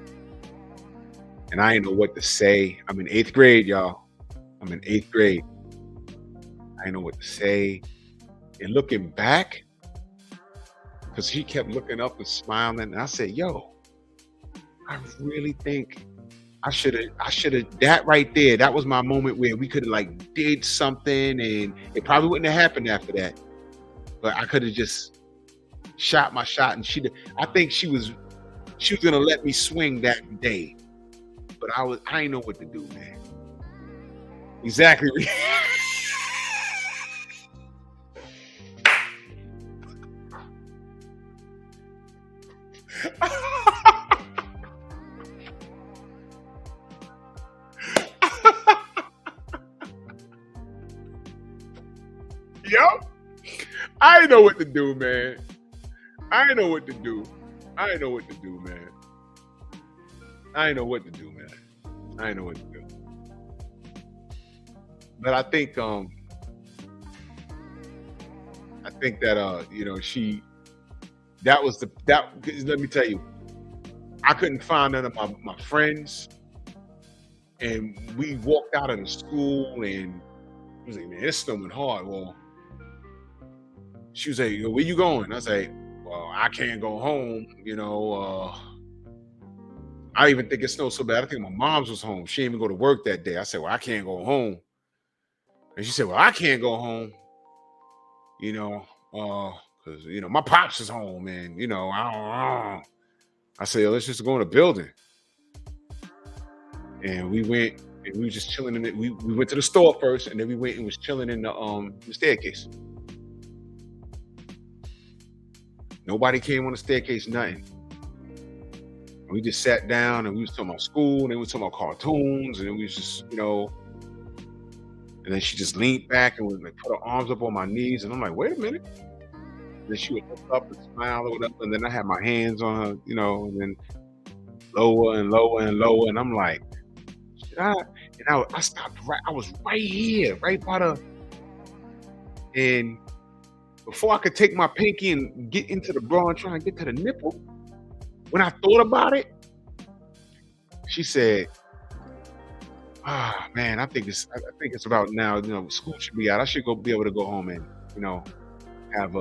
And I didn't know what to say. I'm in 8th grade, y'all. I'm in 8th grade. I didn't know what to say. And looking back, because she kept looking up and smiling, and I said, yo, I really think I should have, that right there, that was my moment where we could have like did something, and it probably wouldn't have happened after that. But I could have just shot my shot, and I think she was gonna let me swing that day. But I didn't know what to do, man. Exactly. Yo, I didn't know what to do, man. I didn't know what to do, man. But I think that you know, let me tell you, I couldn't find none of my friends, and we walked out of the school, and I was like, man, it's snowing hard. Well, she was like, where you going? I was like, well, I can't go home, you know. I didn't even think it snowed so bad. I think my mom's was home. She didn't even go to work that day. I said, well, I can't go home. And she said, well, I can't go home, you know, because, you know, my pops is home, and, you know, I said, let's just go in the building. And we went, and we were just chilling in it. We went to the store first, and then we went and was chilling in the staircase. Nobody came on the staircase, nothing. We just sat down, and we was talking about school, and then we was talking about cartoons, and then we was just, you know, and then she just leaned back and was like, put her arms up on my knees, and I'm like, wait a minute. And then she would look up and smile or whatever, and then I had my hands on her, you know, and then lower and lower and lower, and I'm like, should I? And I stopped I was right here, right by the, and before I could take my pinky and get into the bra and try and get to the nipple, when I thought about it, she said, man, I think it's about now, you know, school should be out. I should be able to go home and, you know, have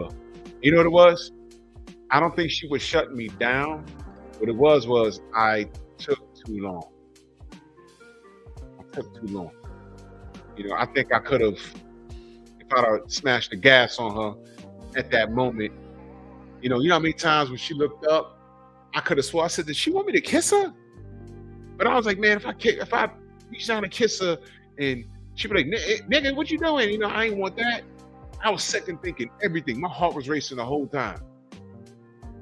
you know what it was? I don't think she was shutting me down. What it was I took too long. You know, I think I could have, if I'd have smashed the gas on her at that moment, you know how many times when she looked up, I could have swore, I said, did she want me to kiss her? But I was like, man, if I reach down and kiss her, and she'd be like, nigga, what you doing? You know, I ain't want that. I was second thinking everything. My heart was racing the whole time.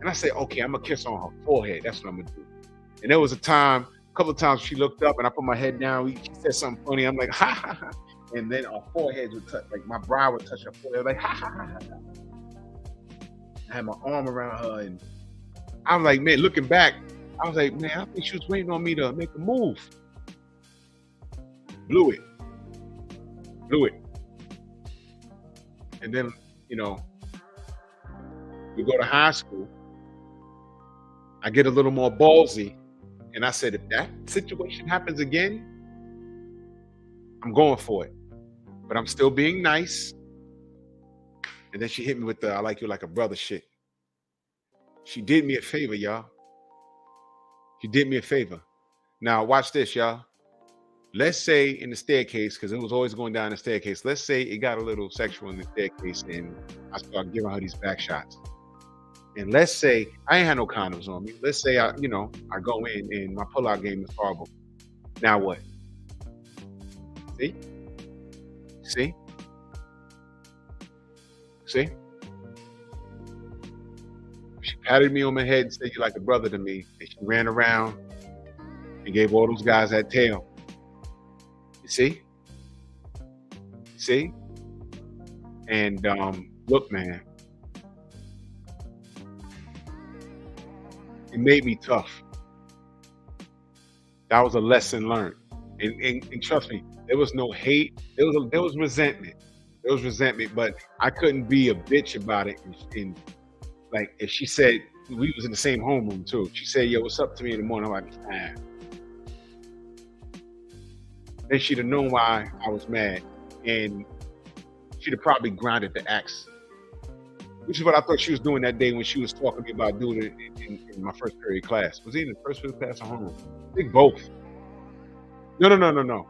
And I said, okay, I'm gonna kiss on her forehead. That's what I'm gonna do. And there was a couple of times she looked up and I put my head down. She said something funny. I'm like, ha ha ha. And then our foreheads would touch, like my brow would touch her forehead, like ha ha ha ha. I had my arm around her, and I was like, man, looking back, I was like, man, I think she was waiting on me to make a move. Blew it. And then, you know, we go to high school. I get a little more ballsy, and I said, if that situation happens again, I'm going for it. But I'm still being nice. And then she hit me with the I like you like a brother shit. She did me a favor, y'all. She did me a favor. Now, watch this, y'all. Let's say in the staircase, because it was always going down the staircase, let's say it got a little sexual in the staircase and I started giving her these back shots. And let's say I ain't had no condoms on me. Let's say I go in and my pullout game is horrible. Now what? See? She patted me on my head and said, you're like a brother to me. And she ran around and gave all those guys that tail. You see? And look, man, it made me tough. That was a lesson learned. And trust me, there was no hate. There was resentment. There was resentment, but I couldn't be a bitch about it. And like, if she said, we was in the same homeroom too. She said, yo, what's up to me in the morning? I'm like, man. Then she'd have known why I was mad. And she'd have probably grounded the axe. Which is what I thought she was doing that day when she was talking to me about doing it in my first period class. Was it in the first period class or homeroom? I think both. No.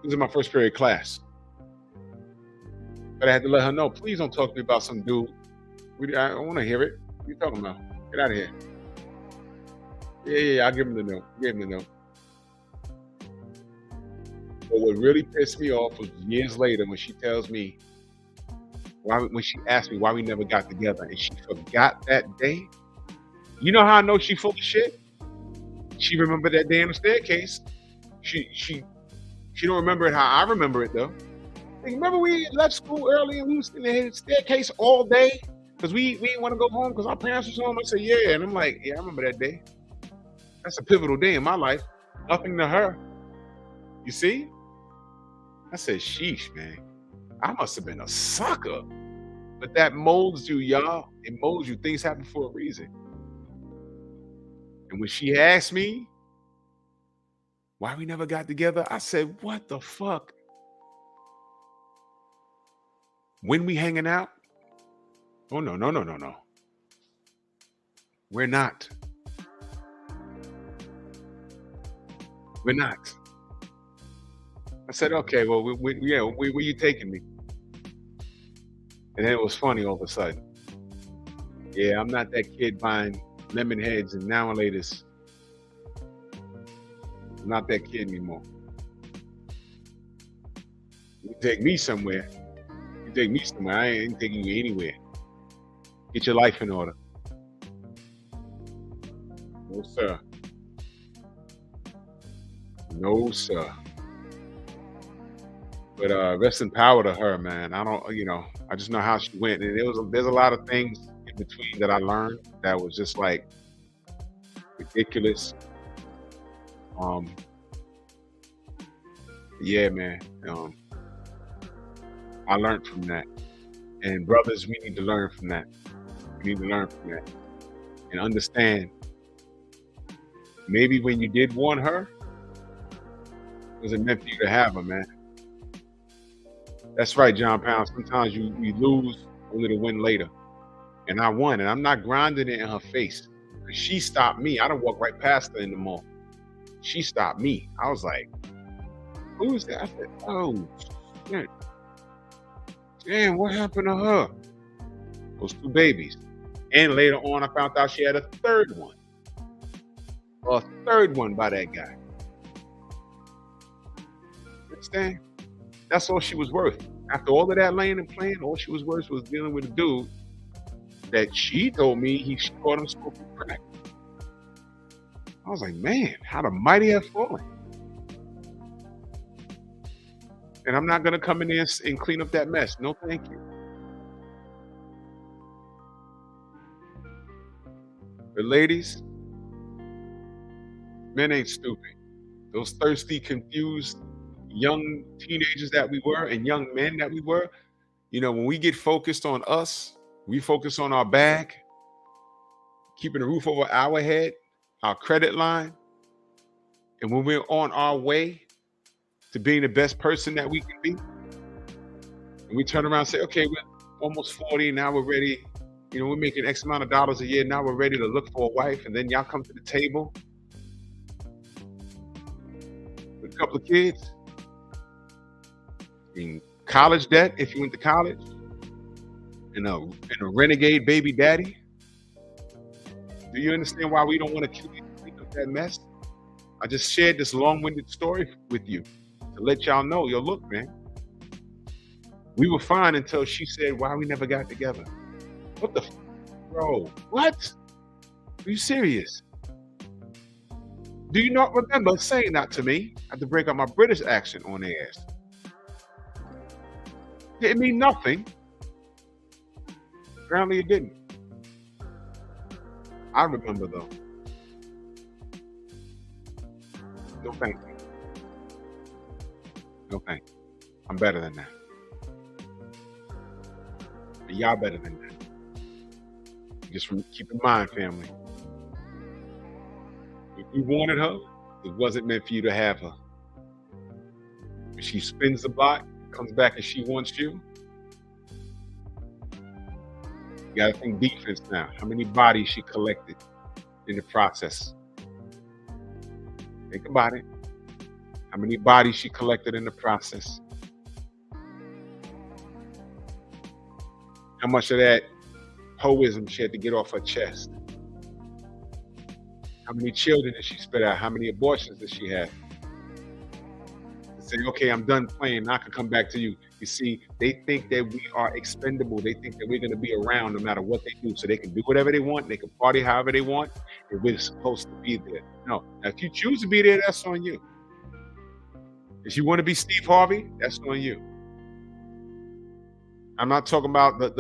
It was in my first period class. But I had to let her know, please don't talk to me about some dude. I don't want to hear it. What are you talking about? Get out of here. Yeah, I'll give him the note. But what really pissed me off was years later when she tells me, when she asked me why we never got together, and she forgot that day. You know how I know she full of shit? She remembered that day in the staircase. She don't remember it how I remember it though. Like, remember we left school early and we was in the staircase all day because we didn't want to go home because our parents was home. I said, yeah. And I'm like, yeah, I remember that day. That's a pivotal day in my life. Nothing to her. You see? I said, sheesh, man. I must have been a sucker. But that molds you, y'all. It molds you. Things happen for a reason. And when she asked me why we never got together, I said, what the fuck? When we hanging out? Oh, no. We're not. I said, okay, well, where you taking me? And then it was funny all of a sudden. Yeah, I'm not that kid buying lemon heads and now and latest. I'm not that kid anymore. You take me somewhere. I ain't taking you anywhere. Get your life in order. No, sir. But rest in power to her, man. I just know how she went. And there's a lot of things in between that I learned that was just like ridiculous. Yeah, man. I learned from that. And brothers, we need to learn from that. And understand, maybe when you did want her, it wasn't meant for you to have her, man. That's right, John Pound. Sometimes you lose only to win later. And I won, and I'm not grinding it in her face. Because she stopped me. I done walked right past her in the mall. She stopped me. I was like, who is that? I said, oh, shit. Damn, what happened to her? Those two babies. And later on, I found out she had a third one. A third one by that guy. Understand? That's all she was worth. After all of that laying and playing, all she was worth was dealing with a dude that she told me she caught him smoking crack. I was like, man, how the mighty have fallen. And I'm not gonna come in there and clean up that mess. No, thank you. But ladies, men ain't stupid. Those thirsty, confused young teenagers that we were and young men that we were, when we get focused on us, we focus on our bag, keeping a roof over our head, our credit line, and when we're on our way to being the best person that we can be, and we turn around and say, okay, we're almost 40, now we're ready. We're making X amount of dollars a year, now we're ready to look for a wife, and then y'all come to the table with a couple of kids, in college debt if you went to college, and a renegade baby daddy. Do you understand why we don't want to clean up that mess? I just shared this long-winded story with you to let y'all know, look, man, we were fine until she said, why we never got together. What the bro? What? Are you serious? Do you not remember saying that to me? I had to break up my British accent on their ass. Didn't mean nothing. Apparently it didn't. I remember though. No thank you. No thank you. I'm better than that. And y'all better than that. Just keep in mind, family. If you wanted her, it wasn't meant for you to have her. If she spins the block, comes back and she wants you, you gotta think defense now. How many bodies she collected in the process? Think about it. How many bodies she collected in the process? How much of that poism she had to get off her chest? How many children did she spit out? How many abortions did she have? Say, okay, I'm done playing. Now I can come back to you. You see, they think that we are expendable. They think that we're going to be around no matter what they do. So they can do whatever they want. They can party however they want. And we're supposed to be there. No. Now, if you choose to be there, that's on you. If you want to be Steve Harvey, that's on you. I'm not talking about the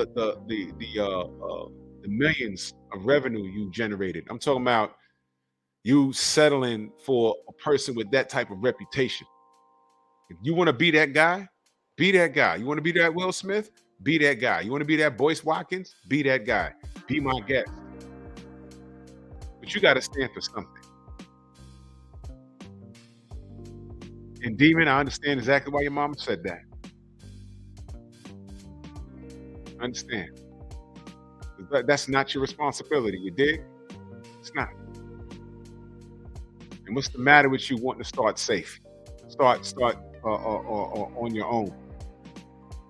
millions of revenue you generated. I'm talking about you settling for a person with that type of reputation. If you want to be that guy, be that guy. You want to be that Will Smith? Be that guy. You want to be that Boyce Watkins? Be that guy. Be my guest. But you got to stand for something. And Demon, I understand exactly why your mama said that. I understand. That's not your responsibility. You dig? It's not. And what's the matter with you wanting to start safe? Start on your own.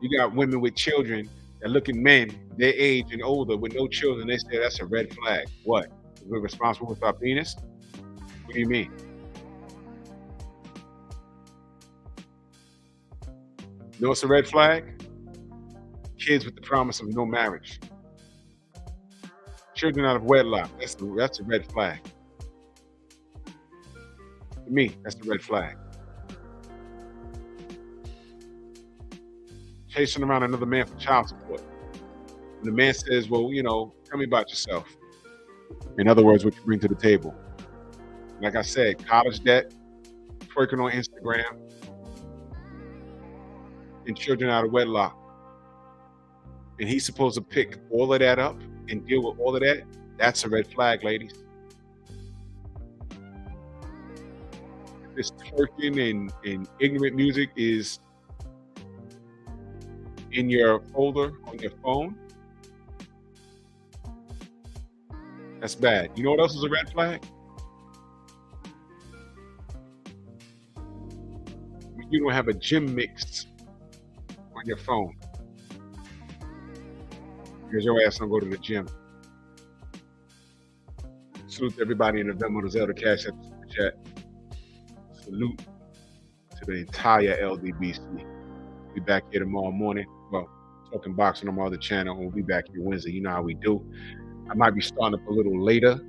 You got women with children that look at men their age and older with no children. They say that's a red flag. What? We're responsible with our penis? What do you mean? You know what's a red flag? Kids with the promise of no marriage. Children out of wedlock. That's a red flag. To me, that's the red flag. Chasing around another man for child support. And the man says, well, tell me about yourself. In other words, what you bring to the table. Like I said, college debt, twerking on Instagram, and children out of wedlock. And he's supposed to pick all of that up and deal with all of that. That's a red flag, ladies. This twerking and ignorant music is in your folder on your phone, that's bad. You know what else is a red flag? When you don't have a gym mix on your phone. Because your ass don't go to the gym. Salute to everybody in the Venmo, the Zelda Cash App, the chat. Salute to the entire LDBC. Be back here tomorrow morning. Well, talking boxing on my other channel. We'll be back here Wednesday. You know how we do. I might be starting up a little later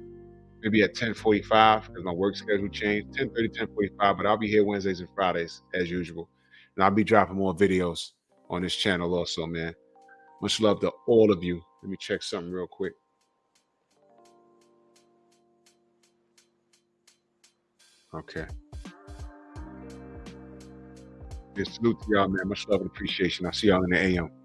maybe at 10:45 because my work schedule changed. 10:30, 10:45, but I'll be here Wednesdays and Fridays as usual. And I'll be dropping more videos on this channel also, man. Much love to all of you. Let me check something real quick. Okay. Yeah, salute to y'all, man. Much love and appreciation. I'll see y'all in the AM.